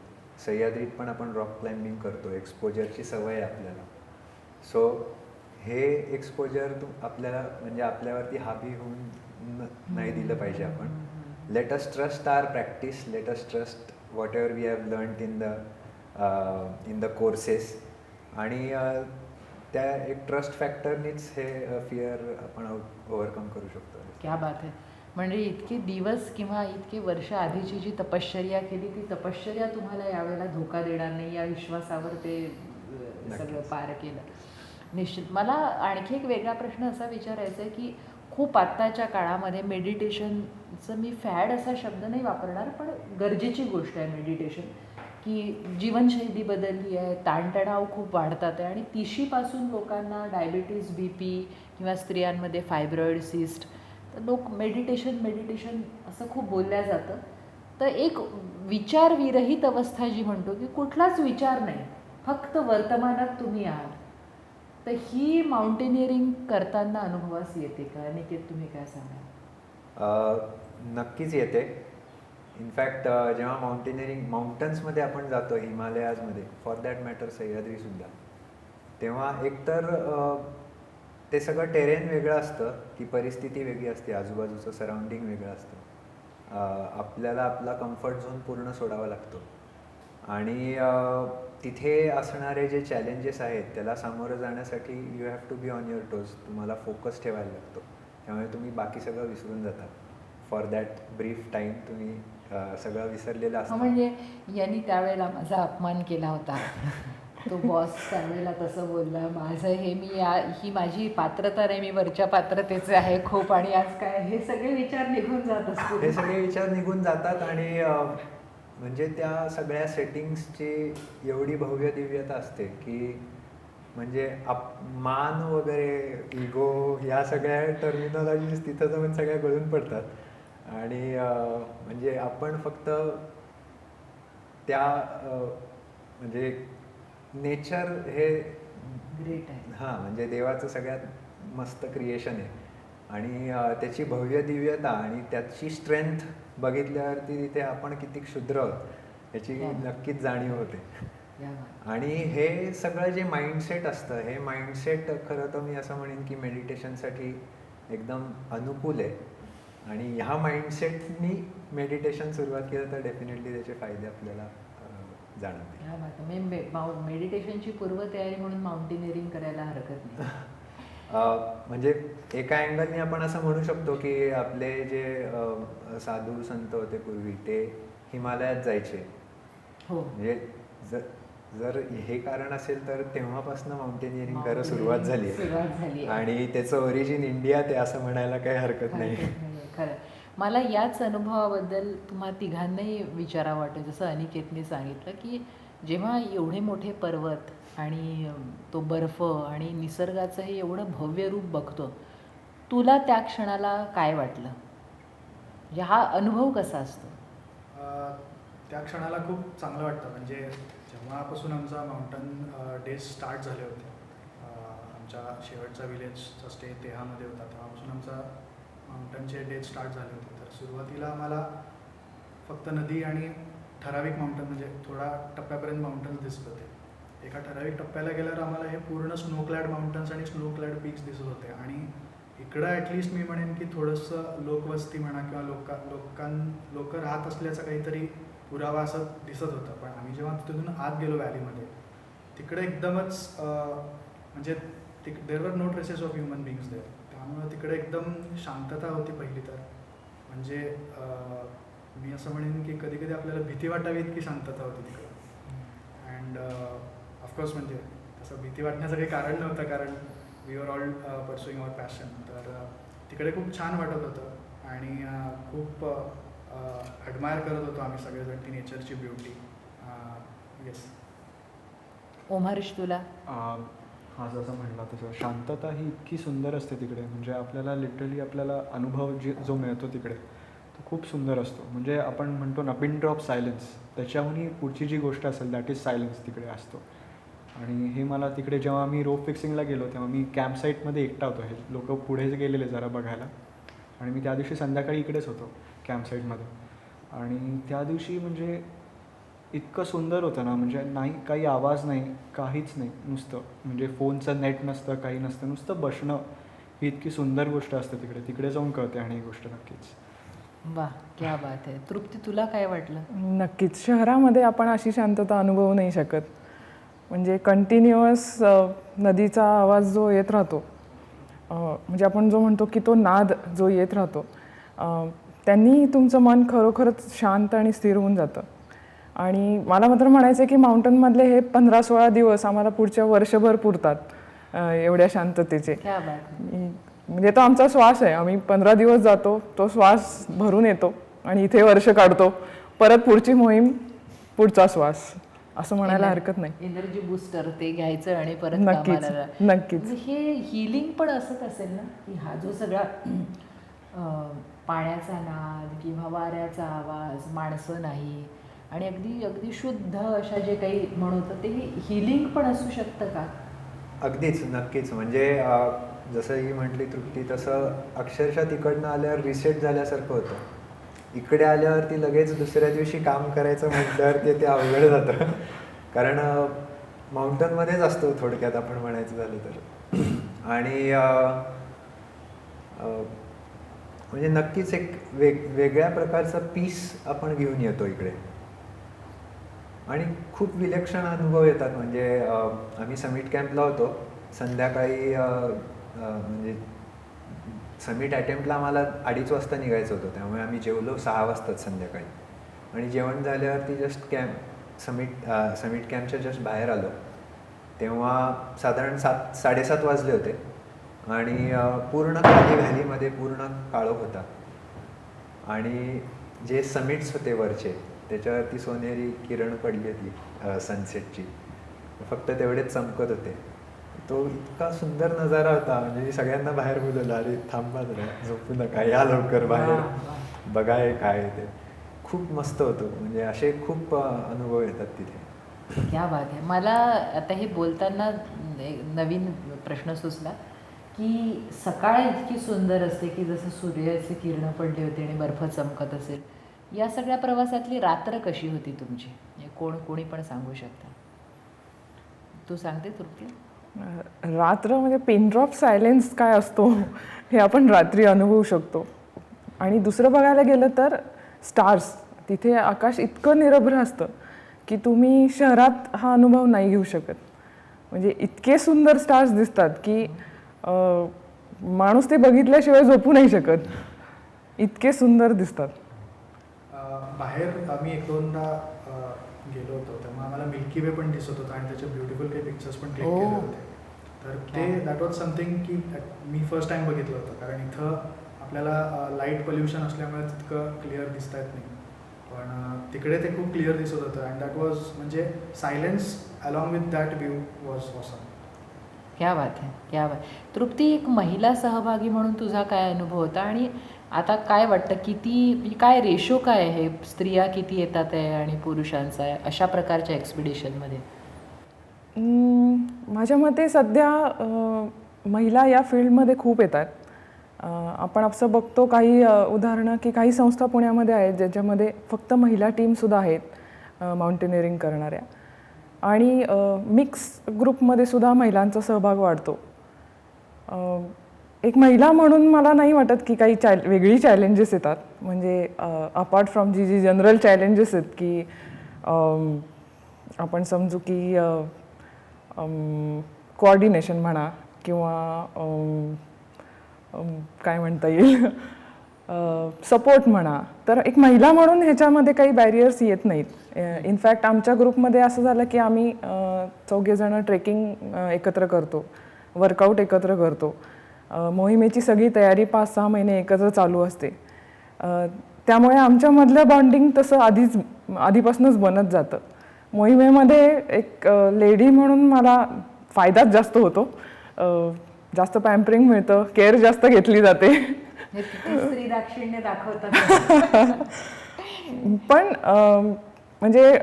[SPEAKER 2] सह्याद्रीत पण आपण रॉक क्लाइम्बिंग करतो, एक्सपोजरची सवय आहे आपल्याला. सो हे एक्सपोजर आपल्याला म्हणजे आपल्यावरती हावी होऊन नाही दिलं पाहिजे. आपण let us trust our practice, let us trust whatever we have learned in the courses, आणि त्या एक ट्रस्ट फॅक्टरनीच हे फिअर आपण ओव्हरकम करू शकतो.
[SPEAKER 1] क्या बात आहे. म्हणजे इतके दिवस किंवा इतके वर्ष आधीची जी तपश्चर्या केली ती तपश्चर्या तुम्हाला यावेळेला धोका देणार नाही या विश्वासावर ते सगळं पार केलं. निश्चित. मला आणखी एक वेगळा प्रश्न असा विचारायचा आहे की खूप आत्ताच्या काळामध्ये मेडिटेशनचं मी फॅड असा शब्द नाही वापरणार, पण गरजेची गोष्ट आहे मेडिटेशन, की जीवनशैली बदलली आहे, ताणतणाव खूप वाढतात आहे, आणि तिशीपासून लोकांना डायबिटीज, BP किंवा स्त्रियांमध्ये फायब्रॉइड सिस्ट, तर लोक मेडिटेशन असं खूप बोलल्या जातं. तर एक विचारविरहित अवस्था जी म्हणतो की कुठलाच विचार नाही, फक्त वर्तमानात तुम्ही आहात, तर ही माउंटेनिअरिंग करताना अनुभवास येते का? अनिकेत, तुम्ही काय सांगाल?
[SPEAKER 2] नक्कीच येते. इनफॅक्ट जेव्हा माउंटन्समध्ये आपण जातो, हिमालयाजमध्ये, फॉर दॅट मॅटर सह्याद्रीसुद्धा, तेव्हा एकतर ते सगळं टेरेन वेगळं असतं, ती परिस्थिती वेगळी असते, आजूबाजूचं सराउंडिंग वेगळं असतं. आपल्याला आपला कम्फर्ट झोन पूर्ण सोडावा लागतो, आणि तिथे असणारे जे चॅलेंजेस आहेत त्याला सामोरं जाण्यासाठी you have to be on your toes. तुम्हाला फोकस ठेवायला लागतो, त्यामुळे तुम्ही बाकी सगळं विसरून जाता. फॉर दॅट ब्रीफ टाईम तुम्ही सगळं विसरलेलं असतं.
[SPEAKER 1] म्हणजे यांनी त्यावेळेला माझा अपमान केला होता, तो बॉस त्यावेळेला तसं बोलला, माझं हे ही माझी पात्रता नाही, मी वरच्या पात्रतेचे आहे खूप, आणि आज काय हे सगळे विचार निघून जात असतात.
[SPEAKER 2] हे सगळे विचार निघून जातात, आणि म्हणजे त्या सगळ्या सेटिंग्सची एवढी भव्य दिव्यता असते की म्हणजे मान वगैरे, इगो, ह्या सगळ्या टर्मिनॉलॉजीज तिथं जाऊन सगळ्या गळून पडतात. आणि म्हणजे आपण फक्त त्या म्हणजे नेचर हे
[SPEAKER 1] ग्रेट आहे.
[SPEAKER 2] हां, म्हणजे देवाचं सगळ्यात मस्त क्रिएशन आहे, आणि त्याची भव्य दिव्यता आणि त्याची स्ट्रेंथ बघितल्यावरती तिथे आपण किती क्षुद्र आहोत याची नक्कीच जाणीव होते. आणि हे सगळं जे माइंडसेट असतं, हे माइंडसेट खरं तर मी असं म्हणेन की मेडिटेशनसाठी एकदम अनुकूल आहे, आणि ह्या माइंडसेटनी मेडिटेशन सुरुवात केलं तर डेफिनेटली त्याचे फायदे आपल्याला जाणवते.
[SPEAKER 1] मेडिटेशनची पूर्वतयारी म्हणून माउंटेनिअरिंग करायला हरकत नाही.
[SPEAKER 2] म्हणजे एका अँगलने आपण असं म्हणू शकतो की आपले जे साधू संत होते पूर्वी, ते हिमालयात जायचे.
[SPEAKER 1] हो.
[SPEAKER 2] म्हणजे जर जर हे कारण असेल तर तेव्हापासून माउंटेनिअरिंग करायला सुरुवात झाली आहे. आणि त्याचं ओरिजिन इंडियात आहे असं म्हणायला काही हरकत नाही.
[SPEAKER 1] खरं. मला याच अनुभवाबद्दल तुम्हा तिघांनाही विचारावं वाटतं. जसं अनिकेतने सांगितलं की जेव्हा एवढे मोठे पर्वत आणि तो बर्फ आणि निसर्गाचं हे एवढं भव्य रूप बघतो, तुला त्या क्षणाला काय वाटलं? म्हणजे हा अनुभव कसा असतो?
[SPEAKER 3] त्या क्षणाला खूप चांगलं वाटतं. म्हणजे जेव्हापासून आमचा माउंटन डेज स्टार्ट झाले होते, आमच्या शेवटचा विलेजचा स्टे तेहामध्ये होता, तेव्हापासून आमचा माउंटनचे डेज स्टार्ट झाले होते. तर सुरुवातीला आम्हाला फक्त नदी आणि ठराविक माउंटन म्हणजे थोडा टप्प्यापर्यंत माउंटन्स दिसत होते. एका ठराविक टप्प्याला गेल्यावर आम्हाला हे पूर्ण स्नोक्लॅड माउंटन्स आणि स्नोक्लॅड पीक्स दिसत होते. आणि इकडं ॲटलिस्ट मी म्हणेन की थोडंसं लोकवस्ती म्हणा किंवा लोक राहत असल्याचा काहीतरी पुरावा असं दिसत होतं. पण आम्ही जेव्हा तिथून आत गेलो व्हॅलीमध्ये, तिकडे एकदमच म्हणजे there were no traces of human beings there. त्यामुळं तिकडे एकदम शांतता होती पहिली तर. म्हणजे मी असं म्हणेन की कधी कधी आपल्याला भीती वाटावी इतकी शांतता होती तिकडे. अँड ऑफकोर्स म्हणजे तसं भीती वाटण्याचं काही कारण नव्हतं, कारण we are all pursuing our passion. तर तिकडे खूप छान वाटत होतं आणि खूप ॲडमायर करत होतो आम्ही सगळेजण ती नेचरची ब्युटी. येस.
[SPEAKER 1] ओमहर्ष, तुला?
[SPEAKER 5] हा जसं म्हणला तसं शांतता ही इतकी सुंदर असते तिकडे. म्हणजे आपल्याला लिटरली आपल्याला अनुभव जो मिळतो तिकडे तो खूप सुंदर असतो. म्हणजे आपण म्हणतो ना पिन ड्रॉप सायलेन्स, त्याच्याहूनही पुढची जी गोष्ट असेल दॅट इज सायलेन्स तिकडे असतो. आणि हे मला तिकडे जेव्हा मी रोप फिक्सिंगला गेलो तेव्हा मी कॅम्पसाईटमध्ये एकटा होतो. हे लोक पुढेच गेलेले जरा बघायला आणि मी त्या दिवशी संध्याकाळी इकडेच होतो कॅम्पसाईटमध्ये. आणि त्या दिवशी म्हणजे इतकं सुंदर होतं ना, म्हणजे नाही काही आवाज नाही, काहीच नाही, नुसतं म्हणजे फोनचं नेट नसतं, काही नसतं, नुसतं बसणं ही इतकी सुंदर गोष्ट असते तिकडे. तिकडे जाऊन कळते आणि ही गोष्ट नक्कीच.
[SPEAKER 1] वा, क्या बात आहे. तृप्ती, तुला काय वाटलं?
[SPEAKER 4] नक्कीच. शहरामध्ये आपण अशी शांतता अनुभवू नाही शकत. म्हणजे कंटिन्युअस नदीचा आवाज जो येत राहतो, म्हणजे आपण जो म्हणतो की तो नाद जो येत राहतो, त्यांनी तुमचं मन खरोखरच शांत आणि स्थिर होऊन जातं. आणि मला मात्र म्हणायचं आहे की माउंटनमधले हे 15-16 दिवस आम्हाला पुढच्या वर्षभर पुरतात एवढ्या शांततेचे.
[SPEAKER 1] क्या बात.
[SPEAKER 4] म्हणजे तो आमचा श्वास आहे. आम्ही 15 दिवस जातो, तो श्वास भरून येतो आणि इथे वर्ष काढतो, परत पुढची मोहीम, पुढचा श्वास, असं म्हणायला हरकत नाही.
[SPEAKER 1] एनर्जी बूस्टर ते घ्यायचं आणि परत
[SPEAKER 4] नक्कीच
[SPEAKER 1] कामाला.
[SPEAKER 4] नक्कीच.
[SPEAKER 1] म्हणजे हे हिलिंग पण असंच असेल ना, की हा जो सगळा पाण्याचा नाद किंवा वाऱ्याचा आवाज, माणसं नाही आणि अगदी अगदी शुद्ध अशा जे काही म्हणतो ते हिलिंग पण असू शकतं का?
[SPEAKER 2] अगदीच, नक्कीच. म्हणजे जसं ही म्हटली तृप्ती, तसं अक्षरशः तिकडनं आल्यावर रिसेट झाल्यासारखं होतं. इकडे आल्यावरती लगेच दुसऱ्या दिवशी काम करायचं म्हटल्यावर ते अवघड जातं. कारण माउंटनमध्येच असतो थोडक्यात आपण म्हणायचं झालं तर. आणि म्हणजे नक्कीच एक वेगळ्या प्रकारचा पीस आपण घेऊन येतो इकडे आणि खूप विलक्षण अनुभव येतात. म्हणजे आम्ही समिट कॅम्पला होतो. संध्याकाळी म्हणजे समिट अटेम्प्टला आम्हाला 2:30 वाजता निघायचं होतं, त्यामुळे आम्ही जेवलो 6 वाजताच संध्याकाळी. आणि जेवण झाल्यावरती जस्ट समिट कॅम्पच्या जस्ट बाहेर आलो तेव्हा साधारण 7-7:30 वाजले होते आणि पूर्ण खाली व्हॅलीमध्ये पूर्ण काळोख होता आणि जे समिट्स होते वरचे त्याच्यावरती सोनेरी किरण पडली होती सनसेटची, फक्त तेवढेच चमकत होते. तो इतका सुंदर नजारा होता. म्हणजे मी सगळ्यांना बाहेर बोलवलं, अरे थांबा जरा, झोपू नका, या लवकर बाहेर, बघा हे काय ते. खूप मस्त होतं. म्हणजे असे खूप अनुभव येतात तिथे.
[SPEAKER 1] क्या बात आहे. मला आता हे बोलताना एक नवीन प्रश्न सुचला की सकाळ इतकी सुंदर असते की जसं सूर्याचे किरण पडले होते आणि बर्फ चमकत असेल. या सगळ्या प्रवासातली रात्र कशी होती तुमची? कोणी पण सांगू शकता. तू सांगते तृप्ती?
[SPEAKER 4] रात्र म्हणजे पिन ड्रॉप सायलेन्स काय असतो हे आपण रात्री अनुभवू शकतो. आणि दुसरं बघायला गेलं तर स्टार्स, तिथे आकाश इतकं निरभ्र असतं की तुम्ही शहरात हा अनुभव नाही घेऊ शकत. म्हणजे इतके सुंदर स्टार्स दिसतात की माणूस ते बघितल्याशिवाय झोपू नाही शकत, इतके सुंदर दिसतात.
[SPEAKER 3] बाहेर आम्ही एक दोनदा गेलो होतो, तेव्हा आम्हाला मिल्की वे पण दिसत होतं आणि त्याचे ब्युटिफुल काही पिक्चर्स पण क्लिक केले होते. तर ते दॅट वॉज समथिंग की मी फर्स्ट टाइम बघितलं होतं, कारण इथं आपल्याला लाईट पोल्युशन असल्यामुळे तितकं क्लिअर दिसता येत नाही, पण तिकडे ते खूप क्लिअर दिसत होतं. अँड दॅट वॉज म्हणजे silence along with that view was awesome.
[SPEAKER 1] क्या बात आहे, क्या बात. तृप्ती, एक महिला सहभागी म्हणून तुझा काय अनुभव होता आणि आता काय वाटतं, किती काय रेशो काय आहे, स्त्रिया किती येतात आहे आणि पुरुषांचा आहे अशा प्रकारच्या एक्सपिडिशनमध्ये?
[SPEAKER 4] माझ्या मते सध्या महिला या फील्डमध्ये खूप येतात. आपण असं बघतो काही उदाहरणं की काही संस्था पुण्यामध्ये आहेत ज्याच्यामध्ये फक्त महिला टीमसुद्धा आहेत माउंटेनिअरिंग करणाऱ्या, आणि मिक्स ग्रुपमध्ये सुद्धा महिलांचा सहभाग वाढतो. एक महिला म्हणून मला नाही वाटत की काही वेगळी चॅलेंजेस येतात, म्हणजे अपार्ट फ्रॉम जी जनरल चॅलेंजेस आहेत की आपण समजू की कोऑर्डिनेशन म्हणा किंवा काय म्हणता येईल सपोर्ट म्हणा, तर एक महिला म्हणून ह्याच्यामध्ये काही बॅरियर्स येत नाहीत. इनफॅक्ट आमच्या ग्रुपमध्ये असं झालं की आम्ही 4 जण ट्रेकिंग एकत्र करतो, वर्कआउट एकत्र करतो, मोहिमेची सगळी तयारी 5-6 महिने एकत्र चालू असते. त्यामुळे आमच्यामधलं बॉन्डिंग तसं आधीपासूनच बनत जातं. मोहिमेमध्ये एक लेडी म्हणून मला फायदाच जास्त होतो, जास्त पॅम्परिंग मिळतं, केअर जास्त घेतली जाते.
[SPEAKER 1] स्त्री दाक्षिण्य दाखवतात.
[SPEAKER 4] पण म्हणजे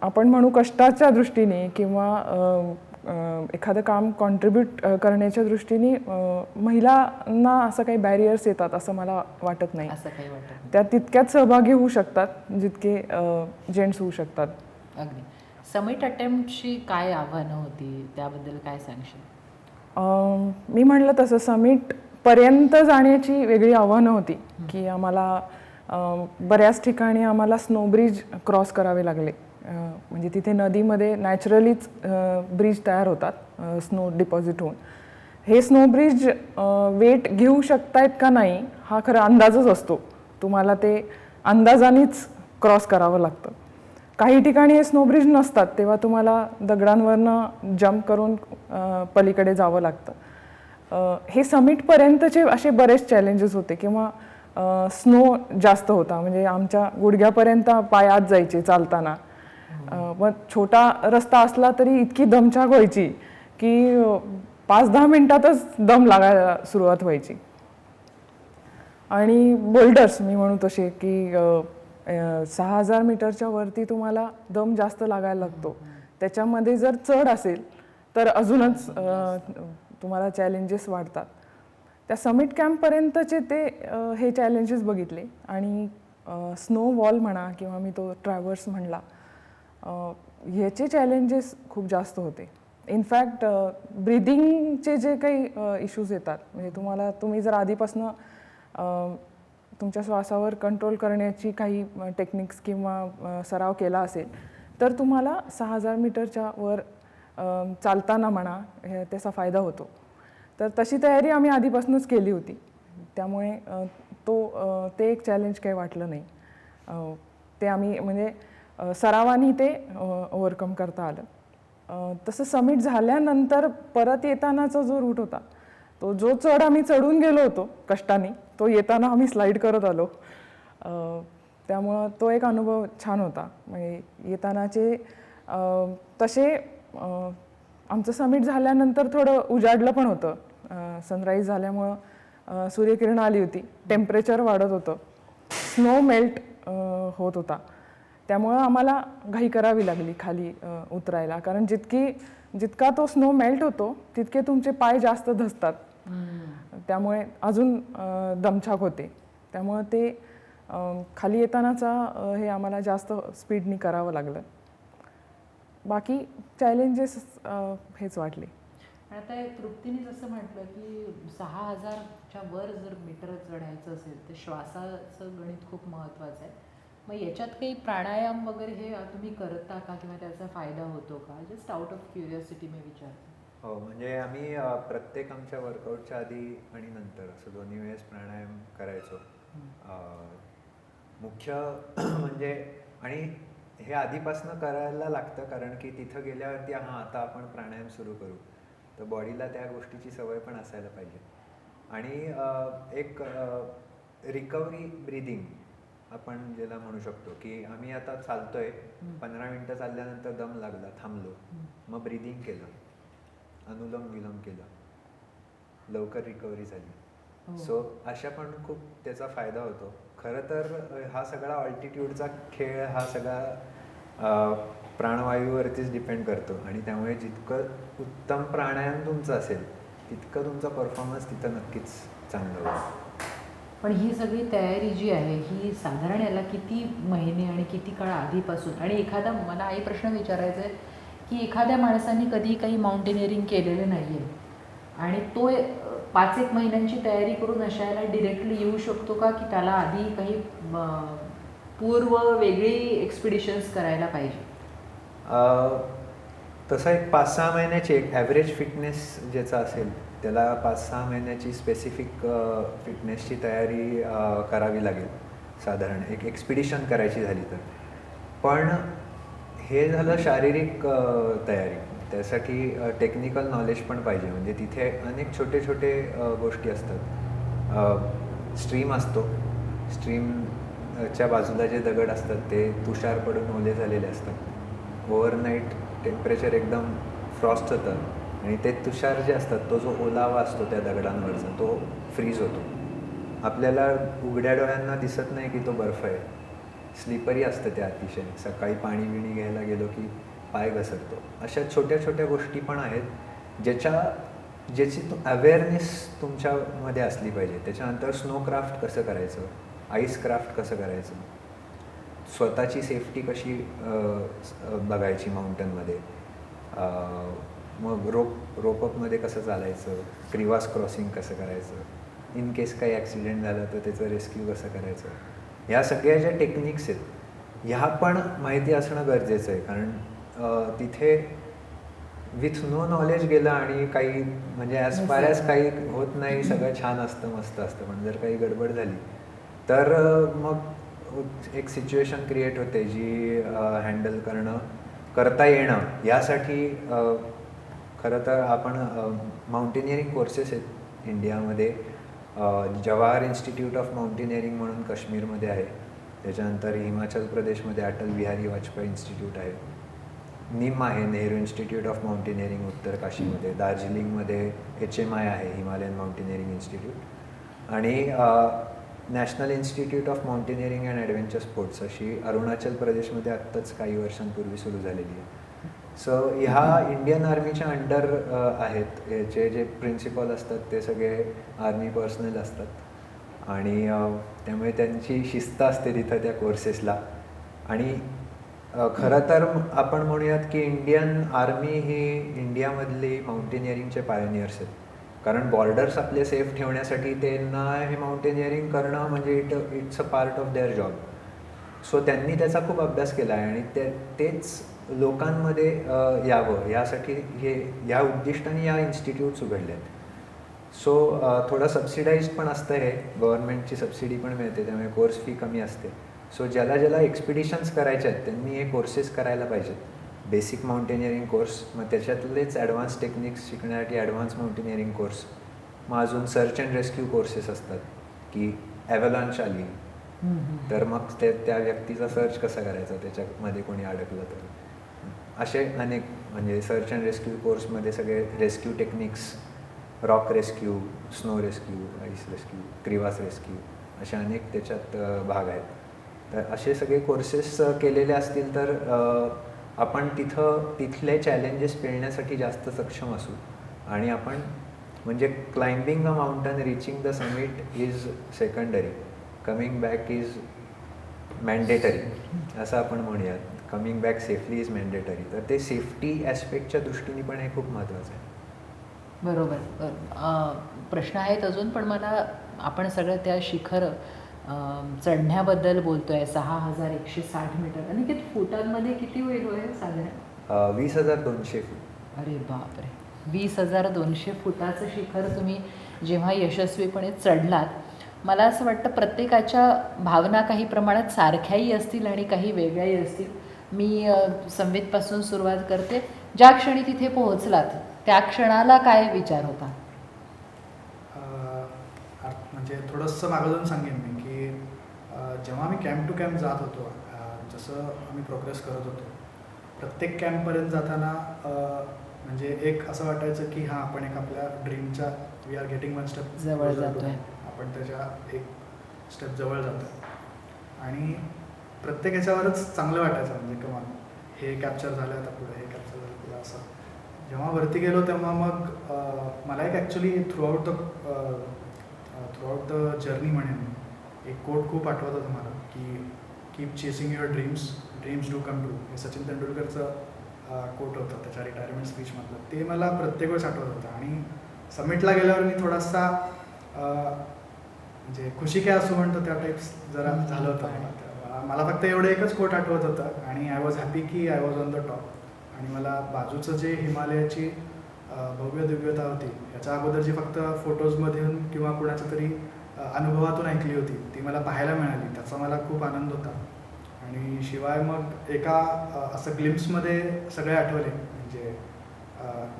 [SPEAKER 4] आपण म्हणू कष्टाच्या दृष्टीने किंवा एखादं काम कॉन्ट्रीब्यूट करण्याच्या दृष्टीने महिलांना असं काही बॅरियर्स येतात असं मला वाटत नाही.
[SPEAKER 1] असं काही वाटत
[SPEAKER 4] त्या तितक्याच सहभागी होऊ शकतात जितके जेंट्स होऊ शकतात.
[SPEAKER 1] अगदी. समिट अटेम्प्टची काय आव्हानं होती, त्याबद्दल काय सांगशील?
[SPEAKER 4] मी म्हणलं तसं समिटपर्यंत जाण्याची वेगळी आव्हानं होती की आम्हाला बऱ्याच ठिकाणी आम्हाला स्नो ब्रिज क्रॉस करावे लागले. म्हणजे तिथे नदीमध्ये नॅचरलीच ब्रिज तयार होतात स्नो डिपॉझिट होऊन. हे स्नो ब्रिज वेट घेऊ शकतायत का नाही हा खरा अंदाजच असतो, तुम्हाला ते अंदाजानेच क्रॉस करावं लागतं. काही ठिकाणी हे स्नो ब्रिज नसतात, तेव्हा तुम्हाला दगडांवरनं जंप करून पलीकडे जावं लागतं. हे समिटपर्यंतचे असे बरेच चॅलेंजेस होते किंवा स्नो जास्त होता, म्हणजे आमच्या गुडघ्यापर्यंत पाय आत जायचे चालताना. मग छोटा रस्ता असला तरी इतकी दमछाक व्हायची की 5-10 मिनिटातच दम लागायला सुरुवात व्हायची. आणि बोल्डर्स मी म्हणू तसे की 6000 मीटरच्या वरती तुम्हाला दम जास्त लागायला लागतो. त्याच्यामध्ये जर चढ असेल तर अजूनच तुम्हाला चॅलेंजेस वाढतात. त्या समिट कॅम्पपर्यंतचे ते हे चॅलेंजेस बघितले. आणि स्नो वॉल म्हणा किंवा मी तो ट्रॅव्हर्स म्हणला, ह्याचे चॅलेंजेस खूप जास्त होते. इनफॅक्ट ब्रिदिंगचे जे काही इश्यूज येतात, म्हणजे तुम्ही जर आधीपासनं तुमच्या श्वासावर कंट्रोल करण्याची काही टेक्निक्स किंवा सराव केला असेल तर तुम्हाला 6000 मीटरच्या वर चालताना म्हणा त्याचा फायदा होतो. तर तशी तयारी आम्ही आधीपासूनच केली होती, त्यामुळे ते एक चॅलेंज काही वाटलं नाही. ते आम्ही म्हणजे सरावानी ते ओव्हरकम करता आलं. तसं समिट झाल्यानंतर परत येतानाचा जो रूट होता, तो जो चढ आम्ही चढून गेलो होतो कष्टाने, तो येताना आम्ही स्लाईड करत आलो. त्यामुळं तो एक अनुभव छान होता. म्हणजे येतानाचे तसे आमचं समिट झाल्यानंतर थोडं उजाडलं पण होतं, सनराईज झाल्यामुळं सूर्यकिरण आली होती, टेम्परेचर वाढत होतं, स्नो मेल्ट होत होता. त्यामुळं आम्हाला घाई करावी लागली खाली उतरायला, कारण जितका तो स्नो मेल्ट होतो तितके तुमचे पाय जास्त धसतात, त्यामुळे अजून दमछाक होते. त्यामुळं ते खाली येतानाचा हे आम्हाला जास्त स्पीडनी करावं लागलं. बाकी चॅलेंजेस हेच वाटले.
[SPEAKER 1] आता तृप्तीने जसं म्हटलं की 6000च्या वर जर मीटर चढायचं असेल तर श्वासाचं गणित खूप महत्त्वाचं आहे. मग याच्यात काही प्राणायाम वगैरे हे तुम्ही करता का किंवा त्याचा फायदा होतो का? जस्ट आउट ऑफ क्युरिओसिटी मी विचारते.
[SPEAKER 2] हो, म्हणजे आम्ही प्रत्येक आमच्या वर्कआउटच्या आधी आणि नंतर असं दोन्ही वेळेस प्राणायाम करायचो. मुख्य म्हणजे, आणि हे आधीपासून करायला लागतं, कारण की तिथं गेल्यावरती हां आता आपण प्राणायाम सुरू करू, तर बॉडीला त्या गोष्टीची सवय पण असायला पाहिजे. आणि एक रिकव्हरी ब्रीदिंग आपण ज्याला म्हणू शकतो, की आम्ही आता चालतोय, 15 मिनटं चालल्यानंतर दम लागला, थांबलो, मग ब्रीदिंग केलं, अनुलोम विलोम केलं, लवकर रिकव्हरी झाली. सो अशा पण खूप त्याचा फायदा होतो. खरं तर हा सगळा ऑल्टिट्यूडचा खेळ हा सगळा प्राणवायूवरतीच डिपेंड करतो, आणि त्यामुळे जितकं उत्तम प्राणायाम तुमचं असेल तितकं तुमचा परफॉर्मन्स तिथं नक्कीच चांगला होईल.
[SPEAKER 1] पण ही सगळी तयारी जी आहे ही साधारण याला किती महिने आणि किती काळ आधीपासून, आणि एखादा मला हाही प्रश्न विचारायचा आहे की एखाद्या माणसाने कधी काही माउंटेनिअरिंग केलेलं नाही आहे आणि तो 5-1 महिन्यांची तयारी करून अशाला डिरेक्टली येऊ शकतो का, की त्याला आधी काही पूर्व वेगळी एक्सपिडिशन्स करायला पाहिजे?
[SPEAKER 2] तसं एक 5-6 महिन्याची एक ॲव्हरेज फिटनेस ज्याचा असेल त्याला 5-6 महिन्याची स्पेसिफिक फिटनेसची तयारी करावी लागेल, साधारण एक एक्सपिडिशन करायची झाली तर. पण हे झालं शारीरिक तयारी. त्यासाठी टेक्निकल नॉलेज पण पाहिजे. म्हणजे तिथे अनेक छोटे छोटे गोष्टी असतात. स्ट्रीम असतो, स्ट्रीमच्या बाजूला जे दगड असतात ते तुषार पडून ओले झालेले असतात. ओव्हरनाईट टेम्परेचर एकदम फ्रॉस्ट होतं आणि ते तुषार जे असतात, तो जो ओलावा असतो त्या दगडांवरचा तो फ्रीज होतो. आपल्याला उघड्या डोळ्यांना दिसत नाही की तो बर्फ आहे, स्लिपरी असतं ते अतिशय. सकाळी पाणी बिणी घ्यायला गेलो की पाय घसरतो. अशा छोट्या छोट्या गोष्टी पण आहेत ज्याची अवेअरनेस तुमच्यामध्ये असली पाहिजे. त्याच्यानंतर स्नो क्राफ्ट कसं करायचं, आईस क्राफ्ट कसं करायचं, स्वतःची सेफ्टी कशी बघायची माउंटनमध्ये, मग रोपअपमध्ये कसं चालायचं, क्रिवास क्रॉसिंग कसं करायचं, इन केस काही ॲक्सिडेंट झालं तर त्याचं रेस्क्यू कसं करायचं, ह्या सगळ्या ज्या टेक्निक्स आहेत ह्या पण माहिती असणं गरजेचं आहे. कारण तिथे विथ नो नॉलेज गेलं आणि काही म्हणजे ॲज फार ॲज काही होत नाही, सगळं छान असतं, मस्त असतं, पण जर काही गडबड झाली तर मग एक सिच्युएशन क्रिएट होते जी हँडल करता येणं यासाठी खरं तर आपण माउंटेनिअरिंग कोर्सेस आहेत इंडियामध्ये. जवाहर इन्स्टिट्यूट ऑफ माउंटेनिअरिंग म्हणून काश्मीरमध्ये आहे. त्याच्यानंतर हिमाचल प्रदेशमध्ये अटल बिहारी वाजपेयी इन्स्टिट्यूट आहे. निम आहे, नेहरू इन्स्टिट्यूट ऑफ माउंटेनिअरिंग उत्तर काशीमध्ये. दार्जिलिंगमध्ये HMI आहे, हिमालयन माउंटेनिअरिंग इन्स्टिट्यूट. आणि national institute of mountaineering and adventure sports अशी अरुणाचल प्रदेशमध्ये आत्ताच काही वर्षांपूर्वी सुरू झालेली आहे. सो ह्या इंडियन आर्मीच्या अंडर आहेत. याचे जे प्रिन्सिपल असतात ते सगळे आर्मी पर्सनल असतात आणि त्यामुळे त्यांची शिस्त असते तिथं त्या कोर्सेसला. आणि खरं तर आपण म्हणूयात की इंडियन आर्मी ही इंडियामधली माउंटेनिअरिंगचे पायोनियर्स आहेत. कारण बॉर्डर्स आपले सेफ ठेवण्यासाठी त्यांना हे माउंटेनिअरिंग करणं म्हणजे it's a part of their job. So त्यांनी त्याचा खूप अभ्यास केला आहे आणि तेच लोकांमध्ये यावं यासाठी ह्या उद्दिष्टाने या इन्स्टिट्यूट्स उघडले आहेत. सो थोडं सबसिडाईज पण असतं, हे गव्हर्नमेंटची सबसिडी पण मिळते, त्यामुळे कोर्स फी कमी असते. सो ज्याला एक्सपिडिशन्स करायच्या आहेत त्यांनी हे कोर्सेस करायला पाहिजेत. बेसिक माउंटेनिअरिंग कोर्स, मग त्याच्यातलेच ॲडव्हान्स टेक्निक्स शिकण्यासाठी ॲडव्हान्स माउंटेनिअरिंग कोर्स, मग अजून सर्च अँड रेस्क्यू कोर्सेस असतात की ॲव्हलांच आली तर मग त्या व्यक्तीचा सर्च कसा करायचा, त्याच्यामध्ये कोणी अडकलं तर. असे अनेक म्हणजे सर्च अँड रेस्क्यू कोर्समध्ये सगळे rescue techniques, rock rescue, snow rescue, ice rescue, crevasse rescue असे अनेक त्याच्यात भाग आहेत. तर असे सगळे कोर्सेस केलेले असतील तर आपण तिथले चॅलेंजेस पेलण्यासाठी जास्त सक्षम असू. आणि आपण म्हणजे climbing a mountain, reaching the summit is secondary, coming back is mandatory असं आपण म्हणूयात. Coming back safely is mandatory. तर ते सेफ्टी ॲस्पेक्टच्या दृष्टीने पण हे खूप महत्त्वाचं आहे.
[SPEAKER 1] बरोबर. प्रश्न आहेत अजून, पण मला आपण सगळं त्या शिखर चढण्याबद्दल बोलतो आहे. 6160 मीटर आणि किती फुटांमध्ये किती होईल हे साधारण?
[SPEAKER 2] 20,200 फूट.
[SPEAKER 1] अरे बापरे, 20,200 फुटाचं शिखर तुम्ही जेव्हा यशस्वीपणे चढलात, मला असं वाटतं प्रत्येकाच्या भावना काही प्रमाणात सारख्याही असतील आणि काही वेगळ्याही असतील. मी संवेदपासून सुरुवात करते. ज्या क्षणी तिथे पोहोचलात त्या क्षणाला काय विचार होता?
[SPEAKER 3] म्हणजे थोडंसं मागं जाऊन सांगेन मी की जेव्हा आम्ही कॅम्प टू कॅम्प जात होतो, जसं आम्ही प्रोग्रेस करत होतो, प्रत्येक कॅम्पपर्यंत जाताना म्हणजे एक असं वाटायचं की हां, आपण एक आपल्या ड्रीमच्या we are getting one step
[SPEAKER 1] जवळ जातोय.
[SPEAKER 3] आपण त्याच्या एक स्टेप जवळ जातो आणि प्रत्येक ह्याच्यावरच चांगलं वाटायचं. म्हणजे कमान हे कॅप्चर झालं, आता पुढे हे कॅप्चर झालं पुढे, असं जेव्हा वरती गेलो तेव्हा मग मला एक ॲक्च्युली थ्रूआउट द जर्नी म्हणेन एक कोट खूप आठवत होतं मला की keep chasing your dreams do come true. हे सचिन तेंडुलकरचं कोट होतं त्याच्या रिटायरमेंट स्पीचमधलं. ते मला प्रत्येक वेळेस आठवत होतं आणि समिटला गेल्यावर मी थोडासा म्हणजे खुशी काय असं म्हणतो त्या टाईप्स जरा झालं होतं. मला फक्त एवढं एकच कोट आठवत होतं आणि आय वॉज हॅपी की I was on the top. आणि मला बाजूचं जे हिमालयाची भव्य दिव्यता होती याच्या अगोदर जी फक्त फोटोजमधून किंवा कुणाच्या तरी अनुभवातून ऐकली होती ती मला पाहायला मिळाली, त्याचा मला खूप आनंद होता. आणि शिवाय मग एका असं ग्लिम्प्समध्ये सगळे आठवले, म्हणजे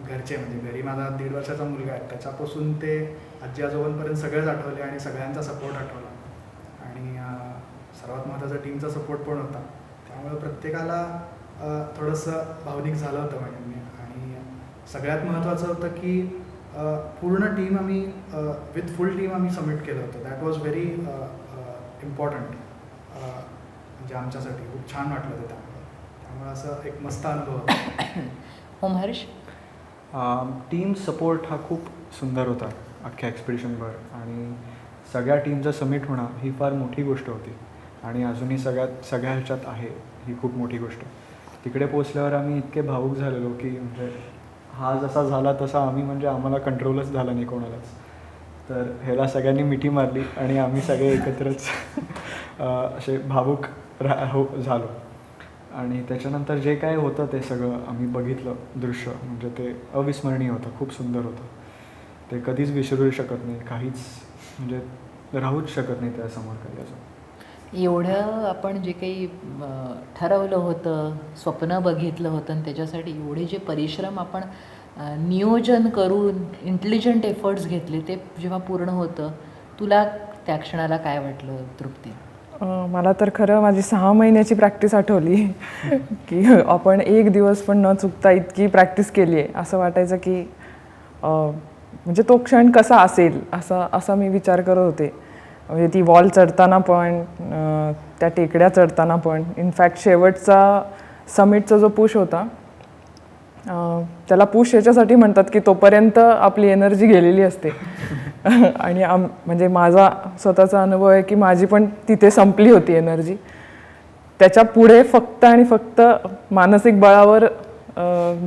[SPEAKER 3] घरचे, म्हणजे घरी माझा 1.5 वर्षाचा मुलगा आहे त्याच्यापासून ते आजी आजोबांपर्यंत सगळेच आठवले आणि सगळ्यांचा सपोर्ट आठवला. आणि सर्वात महत्त्वाचा टीमचा सपोर्ट पण होता. त्यामुळे प्रत्येकाला थोडंसं भावनिक झालं होतं म्हणजे मी. आणि सगळ्यात महत्त्वाचं होतं की पूर्ण टीम आम्ही विथ फुल टीम आम्ही सबमिट केलं होतं. That was very important. म्हणजे आमच्यासाठी खूप छान वाटलं ते. त्यामुळे असं एक मस्त अनुभव होता.
[SPEAKER 1] ओमहर्ष?
[SPEAKER 5] टीम सपोर्ट हा खूप सुंदर होता अख्ख्या एक्सपिडिशनभर. आणि सगळ्या टीमचं समिट होणं ही फार मोठी गोष्ट होती आणि अजूनही सगळ्या ह्याच्यात आहे ही खूप मोठी गोष्ट. तिकडे पोचल्यावर आम्ही इतके भावूक झालेलो की म्हणजे हा जसा झाला तसा आम्ही म्हणजे आम्हाला कंट्रोलच झाला नाही कोणालाच. तर ह्याला सगळ्यांनी मिठी मारली आणि आम्ही सगळे एकत्रच असे भावूक झालो. आणि त्याच्यानंतर जे काय होतं ते सगळं आम्ही बघितलं दृश्य, म्हणजे ते अविस्मरणीय होतं, खूप सुंदर होतं. ते कधीच विसरू शकत नाही, काहीच म्हणजे राहूच शकत नाही त्यासमोर काही असं.
[SPEAKER 1] एवढं आपण जे काही ठरवलं होतं, स्वप्न बघितलं होतं आणि त्याच्यासाठी एवढे जे परिश्रम आपण नियोजन करून इंटेलिजंट एफर्ट्स घेतले ते जेव्हा पूर्ण होतं, तुला त्या क्षणाला काय वाटलं तृप्ती?
[SPEAKER 4] मला तर खरं माझी 6 महिन्याची प्रॅक्टिस आठवली की आपण एक दिवस पण न चुकता इतकी प्रॅक्टिस केली आहे. असं वाटायचं की म्हणजे तो क्षण कसा असेल असा मी विचार करत होते. म्हणजे ती वॉल चढताना पण, त्या टेकड्या चढताना पण. इनफॅक्ट शेवटचा समिटचा जो पुश होता, त्याला पुश याच्यासाठी म्हणतात की तोपर्यंत आपली एनर्जी गेलेली असते. आणि म्हणजे माझा स्वतःचा अनुभव आहे की माझी पण तिथे संपली होती एनर्जी. त्याच्या पुढे फक्त आणि फक्त मानसिक बळावर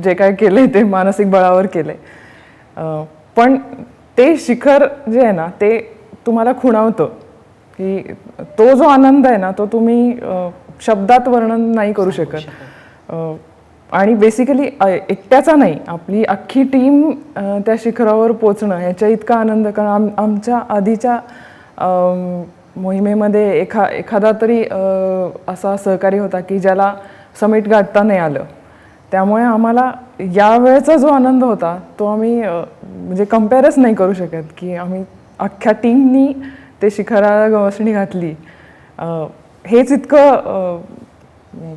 [SPEAKER 4] जे काय केलं आहे ते मानसिक बळावर केलं आहे. पण ते शिखर जे आहे ना ते तुम्हाला खुणावतं की तो जो आनंद आहे ना तो तुम्ही शब्दात वर्णन नाही करू शकत. आणि बेसिकली एकट्याचा नाही, आपली अख्खी टीम त्या शिखरावर पोचणं ह्याच्या इतका आनंद. कारण आमच्या आधीच्या मोहिमेमध्ये एखादा तरी असा सहकारी होता की ज्याला समिट गाठता नाही आलं. त्यामुळे आम्हाला यावेळेचा जो आनंद होता तो आम्ही म्हणजे कम्पेअरच नाही करू शकत की आम्ही अख्ख्या टीमनी ते शिखराला गवसणी घातली. हेच इतकं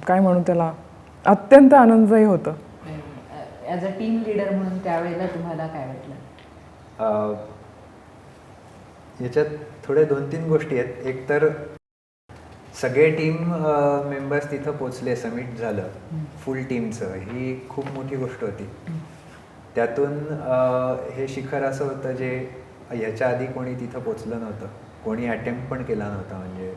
[SPEAKER 4] काय म्हणू त्याला, अत्यंत आनंददायी होतं.
[SPEAKER 1] ॲज अ टीम लीडर म्हणून त्यावेळेला तुम्हाला काय वाटलं?
[SPEAKER 2] याच्यात थोड्या 2-3 गोष्टी आहेत. एक तर सगळे टीम मेंबर्स तिथं पोचले, समिट झालं फुल टीमचं, ही खूप मोठी गोष्ट होती. त्यातून हे शिखर असं होतं जे ह्याच्या आधी कोणी तिथं पोचलं नव्हतं, कोणी अटेम्प्ट पण केला नव्हता. म्हणजे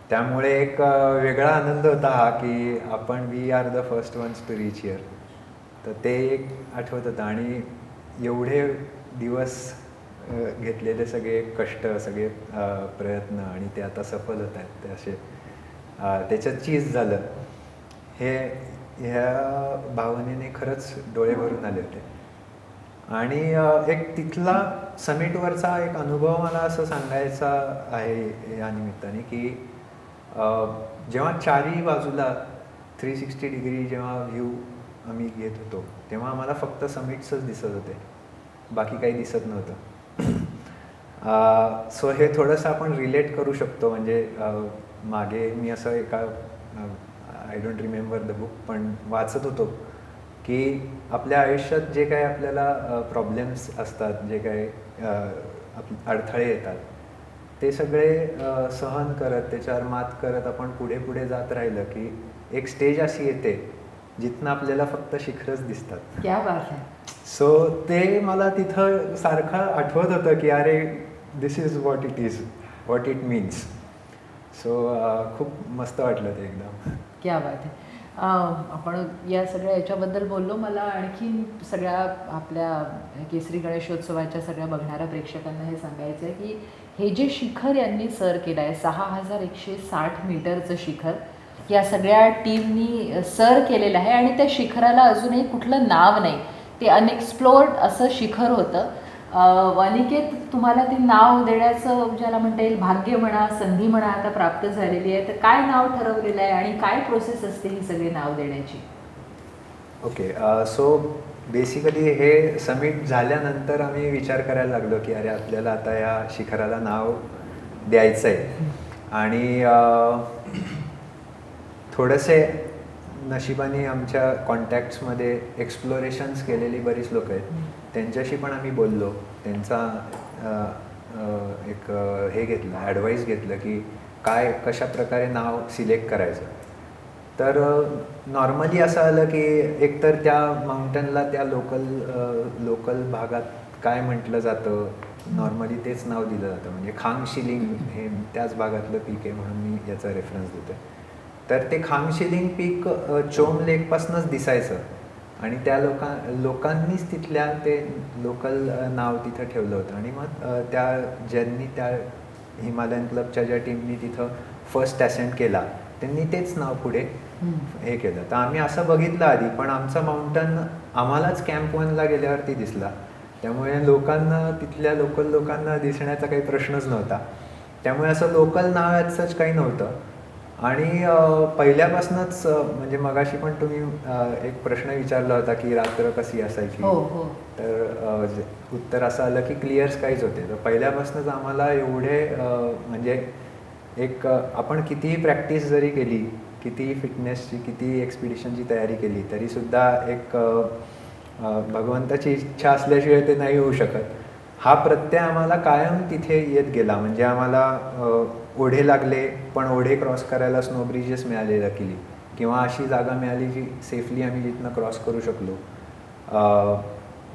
[SPEAKER 2] त्यामुळे एक वेगळा आनंद होता हा की आपण we are the first ones to reach here. तर ते एक आठवत होतं. आणि एवढे दिवस घेतलेले सगळे कष्ट, सगळे प्रयत्न आणि ते आता सफल होत आहेत, ते असे त्याच्यात चीज झालं. ह्या भावनेने खरंच डोळे भरून आले होते. आणि एक तिथला समिटवरचा एक अनुभव मला असं सांगायचा आहे या निमित्ताने की जेव्हा चारही बाजूला 360 डिग्री जेव्हा व्ह्यू आम्ही घेत होतो तेव्हा आम्हाला फक्त समिट्सच दिसत होते, बाकी काही दिसत नव्हतं. सो हे थोडंसं आपण रिलेट करू शकतो. म्हणजे मागे मी असं एका I don't remember the book पण वाचत होतो की आपल्या आयुष्यात जे काही आपल्याला प्रॉब्लेम्स असतात, जे काही अडथळे येतात ते सगळे सहन करत त्याच्यावर मात करत आपण पुढे पुढे जात राहिलं की एक स्टेज अशी येते जिथनं आपल्याला फक्त शिखरच दिसतात.
[SPEAKER 1] क्या बात आहे.
[SPEAKER 2] सो ते मला तिथं सारखं आठवत होतं की अरे this is what it means. So खूप मस्त वाटलं ते एकदम.
[SPEAKER 1] क्या बात आहे. आपण या सगळ्या याच्याबद्दल बोललो. मला आणखीन सगळ्या आपल्या केसरी गणेशोत्सवाच्या सगळ्या बघणाऱ्या प्रेक्षकांना हे सांगायचं आहे की हे जे शिखर यांनी सर केलं आहे 6160 मीटरचं शिखर या सगळ्या टीमनी सर केलेलं आहे आणि त्या शिखराला अजूनही कुठलं नाव नाही. ते अनएक्सप्लोर्ड असं शिखर होतं. अनिकेत, तुम्हाला ते नाव देण्याचं ज्याला म्हणता येईल भाग्य म्हणा, संधी म्हणा आता प्राप्त झालेली आहे, तर काय नाव ठरवलेलं आहे आणि काय प्रोसेस असते ही सगळी नाव देण्याची?
[SPEAKER 2] ओके, सो बेसिकली हे समिट झाल्यानंतर आम्ही विचार करायला लागलो की अरे आपल्याला आता या शिखराला नाव द्यायचं आहे. आणि थोडेसे नशिबाने आमच्या कॉन्टॅक्ट्समध्ये एक्सप्लोरेशन्स केलेली बरीच लोक आहेत, त्यांच्याशी पण आम्ही बोललो. त्यांचा एक हे घेतलं, ॲडवाईस घेतलं की कशा प्रकारे नाव सिलेक्ट करायचं. तर नॉर्मली असं आलं की एकतर त्या माउंटनला त्या लोकल भागात काय म्हटलं जातं नॉर्मली तेच नाव दिलं जातं. म्हणजे खांगशिलिंग हे त्याच भागातलं पीक आहे म्हणून मी याचा रेफरन्स देतो. तर ते खांगशिलिंग पीक चोम लेकपासूनच दिसायचं आणि त्या लोकांनीच तिथल्या ते लोकल नाव तिथं ठेवलं होतं. आणि मग ज्यांनी त्या हिमालयन क्लबच्या ज्या टीमनी तिथं फर्स्ट असेंट केला त्यांनी तेच नाव पुढे हे केलं. तर आम्ही असं बघितलं आधी, पण आमचा माउंटन आम्हालाच कॅम्प 1ला गेल्यावरती दिसला. त्यामुळे तिथल्या लोकल लोकांना दिसण्याचा काही प्रश्नच नव्हता. त्यामुळे असं लोकल नाव याचंच काही नव्हतं. आणि पहिल्यापासूनच म्हणजे मगाशी पण तुम्ही एक प्रश्न विचारला होता की रात्र कशी असायची. तर उत्तर असं आलं की क्लिअर स्काईज होते. तर पहिल्यापासूनच आम्हाला एवढे म्हणजे एक आपण कितीही प्रॅक्टिस जरी केली, कितीही फिटनेसची, कितीही एक्सपिडिशनची तयारी केली तरीसुद्धा एक भगवंताची इच्छा असल्याशिवाय ते नाही होऊ शकत. हा प्रत्यय आम्हाला कायम तिथे येत गेला. म्हणजे आम्हाला ओढे लागले पण ओढे क्रॉस करायला स्नो ब्रिजेस मिळाले लकीली, किंवा अशी जागा मिळाली जी सेफली आम्ही जिथनं क्रॉस करू शकलो.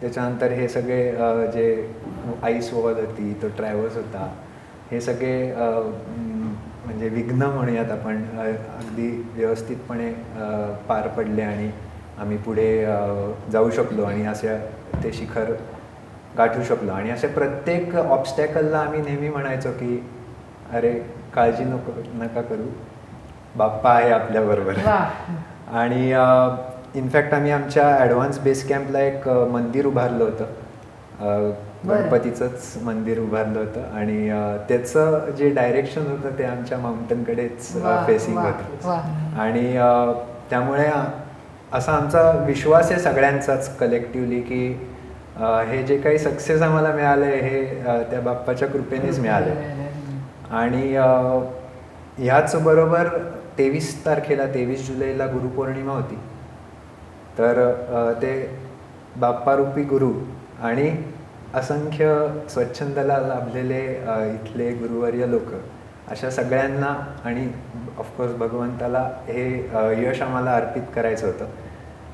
[SPEAKER 2] त्याच्यानंतर हे सगळे जे आईस वॉल होती, तो ट्रॅव्हर्स होता, हे सगळे म्हणजे विघ्न म्हणूयात आपण अगदी व्यवस्थितपणे पार पडले आणि आम्ही पुढे जाऊ शकलो आणि असे ते शिखर गाठू शकलो. आणि असे प्रत्येक ऑब्स्टॅकलला आम्ही नेहमी म्हणायचो की अरे काळजी नका करू, बाप्पा आहे आपल्याबरोबर. आणि इनफॅक्ट आम्ही आमच्या ॲडव्हान्स बेस कॅम्पला एक मंदिर उभारलं होतं, गणपतीचंच मंदिर उभारलं होतं. आणि त्याचं जे डायरेक्शन होतं ते आमच्या माउंटनकडेच फेसिंग होतं. आणि त्यामुळे असा आमचा विश्वास आहे सगळ्यांचाच कलेक्टिव्हली की हे जे काही सक्सेस आम्हाला मिळालं आहे हे त्या बाप्पाच्या कृपेनेच मिळालं आहे. आणि ह्याच बरोबर 23 तारखेला 23 जुलैला गुरुपौर्णिमा होती. तर ते बाप्पारूपी गुरु आणि असंख्य स्वच्छंदला लाभलेले इथले गुरुवर्य लोक अशा सगळ्यांना आणि ऑफकोर्स भगवंताला हे यश आम्हाला अर्पित करायचं होतं.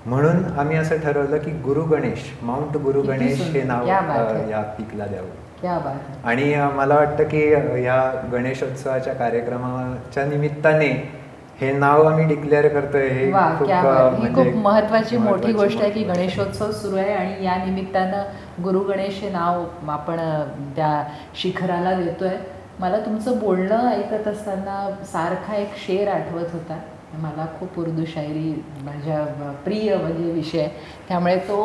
[SPEAKER 2] म्हणून आम्ही असं ठरवलं की गुरु गणेश, माउंट गुरु गणेश हे नाव या पीकला द्यावं. आणि मला वाटतं की या गणेशोत्सवाच्या कार्यक्रमाच्या निमित्ताने हे नाव आम्ही डिक्लेअर करतोय हे
[SPEAKER 1] खूप महत्वाची मोठी गोष्ट आहे की गणेशोत्सव सुरू आहे आणि या निमित्तानं गुरु गणेश हे नाव आपण त्या शिखराला देतोय. मला तुमचं बोलणं ऐकत असताना सारखा एक शेर आठवत होता. मला खूप उर्दू शायरी माझ्या प्रिय म्हणजे विषय, त्यामुळे तो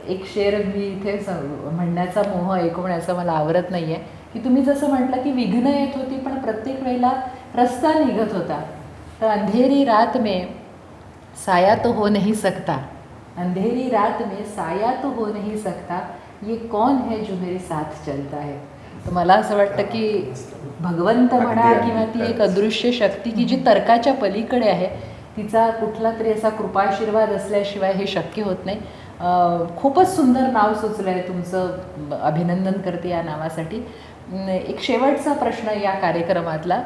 [SPEAKER 1] एक शेर मी इथे म्हणण्याचा मोह ऐकवण्याचा मला आवरत नाही आहे की तुम्ही जसं म्हटलं की विघ्न येत होती पण प्रत्येक वेळेला रस्ता निघत होता. तर अंधेरी रात में साया तो हो नहीं सकता, अंधेरी रात में साया तो हो नहीं सकता, ये कौन है जो मेरे साथ चलता है. तर मला असं वाटतं की भगवंत म्हणा
[SPEAKER 2] अगदी,
[SPEAKER 1] किंवा ती एक
[SPEAKER 2] खरंच.
[SPEAKER 1] अदृश्य शक्ती की जी तर्काच्या पलीकडे आहे तिचा कुठला तरी असा कृपाशीर्वाद असल्याशिवाय हे शक्य होत नाही. खूपच सुंदर नाव सुचलं आहे तुमचं, अभिनंदन करते या नावासाठी. एक शेवटचा प्रश्न या कार्यक्रमातला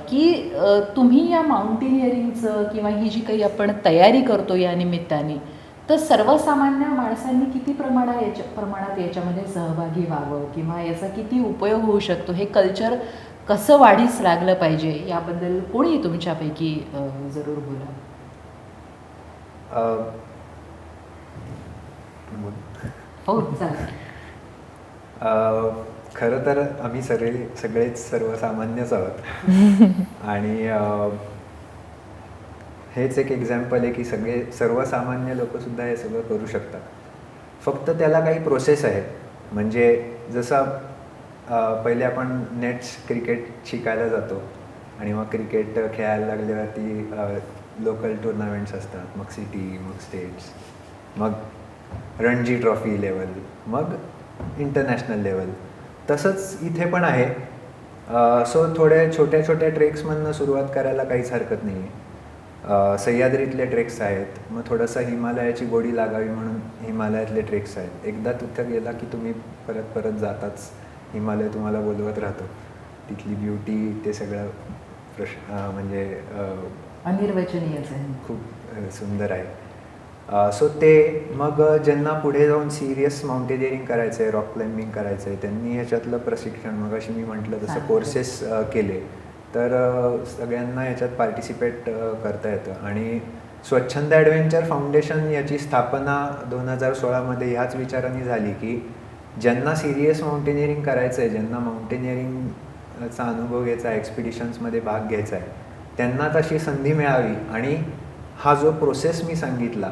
[SPEAKER 1] की तुम्ही या माउंटेनिअरिंगचं किंवा ही जी काही आपण तयारी करतो या निमित्ताने, तर सर्वसामान्य माणसांनी किती प्रमाणात याच्यामध्ये सहभागी व्हावं किंवा याचा किती उपयोग होऊ शकतो, हे कल्चर कसं वाढीस लागलं पाहिजे याबद्दल कोणी तुमच्यापैकी जरूर बोला. हो चालेल.
[SPEAKER 2] खरं तर आम्ही सगळेच सर्वसामान्यच आहोत आणि हेच एक एक्झाम्पल आहे की सर्वसामान्य लोकसुद्धा हे सगळं करू शकतात. फक्त त्याला काही प्रोसेस आहे. म्हणजे जसं पहिले आपण नेट्स क्रिकेट शिकायला जातो आणि मग क्रिकेट खेळायला लागल्यावरती लोकल टुर्नामेंट्स असतात, मग सिटी, मग स्टेट्स, मग रणजी ट्रॉफी लेवल, मग इंटरनॅशनल लेवल. तसंच इथे पण आहे. सो थोड्या छोट्या छोट्या ट्रेक्समधनं सुरुवात करायला काहीच हरकत नाही आहे. सह्याद्रीतले ट्रेक्स आहेत, मग थोडंसं हिमालयाची गोडी लागावी म्हणून हिमालयातले ट्रेक्स आहेत. एकदा तिथं गेला की तुम्ही परत परत जाताच. हिमालय तुम्हाला बोलवत राहतो. तिथली ब्युटी ते सगळं म्हणजे
[SPEAKER 1] अनिर्वचनीयच आहे.
[SPEAKER 2] खूप सुंदर आहे. सो ते मग ज्यांना पुढे जाऊन सिरियस माउंटेनिअरिंग करायचं आहे, रॉक क्लाइम्बिंग करायचं आहे, त्यांनी ह्याच्यातलं प्रशिक्षण मग अशी मी म्हटलं तसं कोर्सेस केले तर सगळ्यांना याच्यात पार्टिसिपेट करता येतं. आणि स्वच्छंद ॲडव्हेंचर फाउंडेशन याची स्थापना 2016मध्ये ह्याच विचाराने झाली की ज्यांना सिरियस माउंटेनिअरिंग करायचं आहे, ज्यांना माउंटेनिअरिंगचा अनुभव घ्यायचा आहे, एक्सपिडिशन्समध्ये भाग घ्यायचा आहे, त्यांना तशी संधी मिळावी. आणि हा जो प्रोसेस मी सांगितला,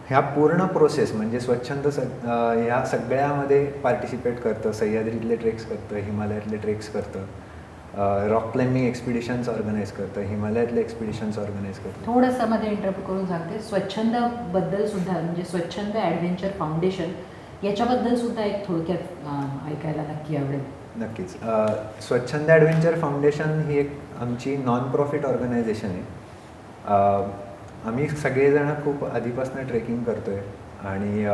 [SPEAKER 2] ह्या पूर्ण प्रोसेस म्हणजे स्वच्छंद ह्या सगळ्यामध्ये पार्टिसिपेट करतं. सह्याद्रीतले ट्रेक्स करतं, हिमालयातले ट्रेक्स करतं, रॉक क्लाइम्बिंग एक्सपिडिशन्स ऑर्गनाईज करतं, हिमालयातले एक्सपिडिशन्स ऑर्गनाईज करतं.
[SPEAKER 1] थोडंसं मध्ये इंटरप्ट करून सांगते, स्वच्छंदाबद्दल सुद्धा म्हणजे स्वच्छंद ॲडव्हेंचर फाउंडेशन याच्याबद्दल सुद्धा एक थोडक्यात ऐकायला नक्की आवडेल.
[SPEAKER 2] नक्कीच. स्वच्छंद ॲडव्हेंचर फाउंडेशन ही एक आमची नॉन प्रॉफिट ऑर्गनायझेशन आहे. आम्ही सगळेजण खूप आधीपासून ट्रेकिंग करतो आहे आणि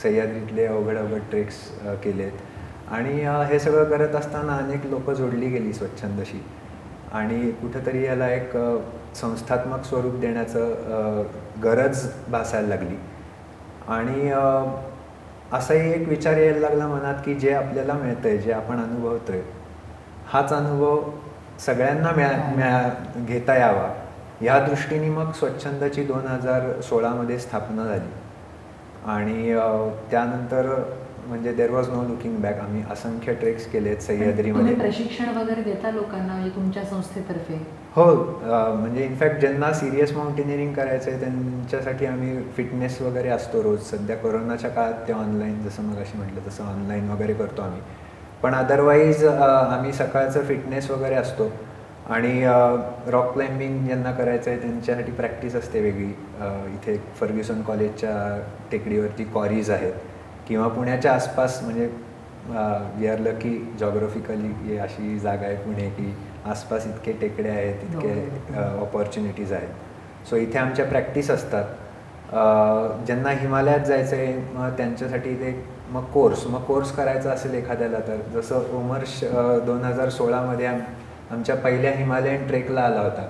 [SPEAKER 2] सह्याद्रीतले अवघड ट्रेक्स केले आहेत आणि हे सगळं करत असताना अनेक लोक जोडली गेली स्वच्छंदशी आणि कुठंतरी याला एक संस्थात्मक स्वरूप देण्याचं गरज भासायला लागली. आणि असाही एक विचार यायला लागला मनात की जे आपल्याला मिळतं आहे, जे आपण अनुभवतो आहे, हाच अनुभव सगळ्यांना घेता यावा या दृष्टीने मग स्वच्छंदाची 2016मध्ये स्थापना झाली. आणि त्यानंतर म्हणजे there was no looking back. आम्ही असंख्य ट्रेक्स केले आहेत सह्याद्रीमध्ये.
[SPEAKER 1] प्रशिक्षण वगैरे देता लोकांना म्हणजे तुमच्या संस्थेतर्फे?
[SPEAKER 2] हो, म्हणजे इनफॅक्ट ज्यांना सिरियस माउंटेनिअरिंग करायचं आहे त्यांच्यासाठी आम्ही फिटनेस वगैरे असतो रोज. सध्या कोरोनाच्या काळात ते ऑनलाईन, जसं मग अशी म्हटलं तसं ऑनलाईन वगैरे करतो आम्ही. पण अदरवाईज आम्ही सकाळचं फिटनेस वगैरे असतो. आणि रॉक क्लाइम्बिंग ज्यांना करायचं आहे त्यांच्यासाठी प्रॅक्टिस असते वेगळी. इथे फर्ग्युसन कॉलेजच्या टेकडीवरती कॉरीज आहेत किंवा पुण्याच्या आसपास, म्हणजे वी आर लकी जॉग्राफिकली अशी जागा आहे पुणे की आसपास इतके टेकडे आहेत, इतके ऑपॉर्च्युनिटीज आहेत. सो इथे आमच्या प्रॅक्टिस असतात. ज्यांना हिमालयात जायचं आहे मग त्यांच्यासाठी इथे मग कोर्स करायचा असेल एखाद्याला, तर जसं उमर्श 2016मध्ये आमच्या पहिल्या हिमालयन ट्रेकला आला होता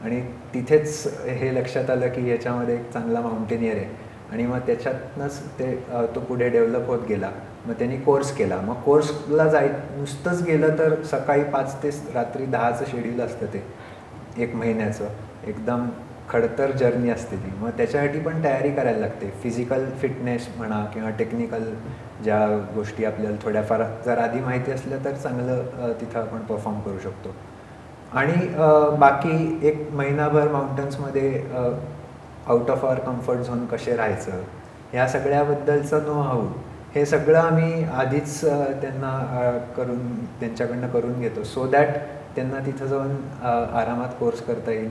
[SPEAKER 2] आणि तिथेच हे लक्षात आलं की याच्यामध्ये एक चांगला माउंटेनियर आहे. आणि मग त्याच्यातनंच तो पुढे डेव्हलप होत गेला. मग त्यांनी कोर्स केला. मग कोर्सला नुसतंच गेलं तर सकाळी 5 ते रात्री 10चं शेड्यूल असतं ते 1 महिन्याचं. एकदम खडतर जर्नी असते ती. मग त्याच्यासाठी पण तयारी करायला लागते. फिजिकल फिटनेस म्हणा किंवा टेक्निकल ज्या गोष्टी आपल्याला थोड्याफार जर आधी माहिती असल्या तर चांगलं तिथं आपण परफॉर्म करू शकतो. आणि बाकी 1 महिनाभर माउंटन्समध्ये out of our comfort zone कसे राहायचं, ह्या सगळ्याबद्दलचं नो हाऊ हे सगळं आम्ही आधीच त्यांच्याकडनं करून घेतो सो दॅट त्यांना तिथं जाऊन आरामात कोर्स करता येईल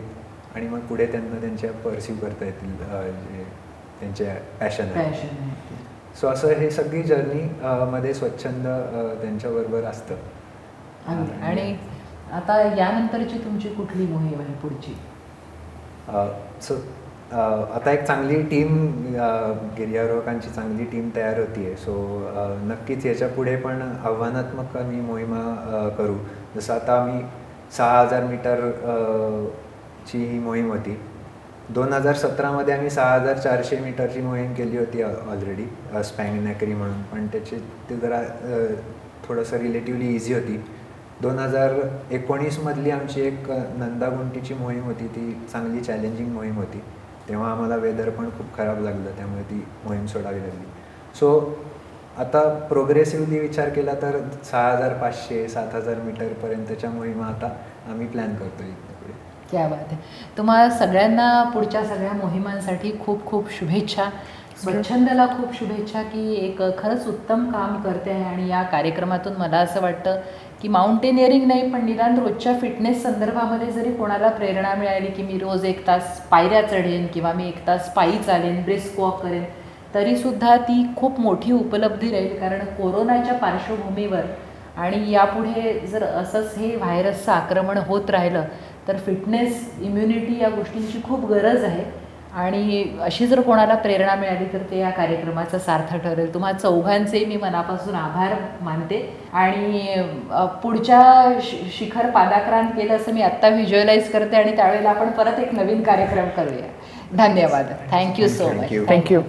[SPEAKER 2] आणि मग पुढे त्यांना त्यांच्या परस्यू करता येतील जे त्यांचे पॅशन आहे.
[SPEAKER 1] Passion आहे.
[SPEAKER 2] सो असं हे सगळी जर्नी मध्ये स्वच्छंद त्यांच्याबरोबर असतं.
[SPEAKER 1] आणि आता यानंतरची तुमची कुठली मोहीम आहे पुढची?
[SPEAKER 2] सो आता एक चांगली टीम गिर्यारोहकांची चांगली टीम तयार होती सो नक्कीच याच्या पुढे पण आव्हानात्मक आम्ही मोहिमा करू. जसं आता आम्ही 6,000 मीटर ची ही मोहीम होती. 2017मध्ये आम्ही 6,400 मीटरची मोहीम केली होती ऑलरेडी स्पॅंगनॅकरी म्हणून, पण ते जरा थोडंसं रिलेटिव्हली इझी होती. 2019मधली आमची एक नंदागुंटीची मोहीम होती, ती चांगली चॅलेंजिंग मोहीम होती. तेव्हा आम्हाला वेदर पण खूप खराब लागलं, त्यामुळे ती मोहीम सोडावी लागली. सो आता प्रोग्रेसिव्हली विचार केला तर 6,500 7,000 मीटरपर्यंतच्या मोहिमा आता आम्ही प्लॅन करतो इथनं पुढे.
[SPEAKER 1] क्या बात आहे. तुम्हाला सगळ्यांना पुढच्या सगळ्या मोहिमांसाठी खूप खूप शुभेच्छा. स्वच्छंदला खूप शुभेच्छा की एक खरंच उत्तम काम करते आहे. आणि या कार्यक्रमातून मला असं वाटतं की माउंटेनिअरिंग नाही पण निदान रोजच्या फिटनेस संदर्भामध्ये जरी कोणाला प्रेरणा मिळाली की मी रोज 1 तास पायऱ्या चढेन किंवा मी 1 तास पायी चालेन, ब्रिस्क वॉक करेन, तरीसुद्धा ती खूप मोठी उपलब्धी राहील. कारण कोरोनाच्या पार्श्वभूमीवर आणि यापुढे जर असंच हे व्हायरसचं आक्रमण होत राहिलं तर फिटनेस, इम्युनिटी या गोष्टींची खूप गरज आहे. आणि अशी जर कोणाला प्रेरणा मिळाली तर ते या कार्यक्रमाचं सार्थ ठरेल. तुम्हा चौघांचे मी मनापासून आभार मानते. आणि पुढच्या शिखर पादाक्रांत केलं असं मी आत्ता व्हिज्युअलाइज करते आणि त्यावेळेला आपण परत एक नवीन कार्यक्रम करूया. धन्यवाद. Thank you so much.
[SPEAKER 4] थँक्यू.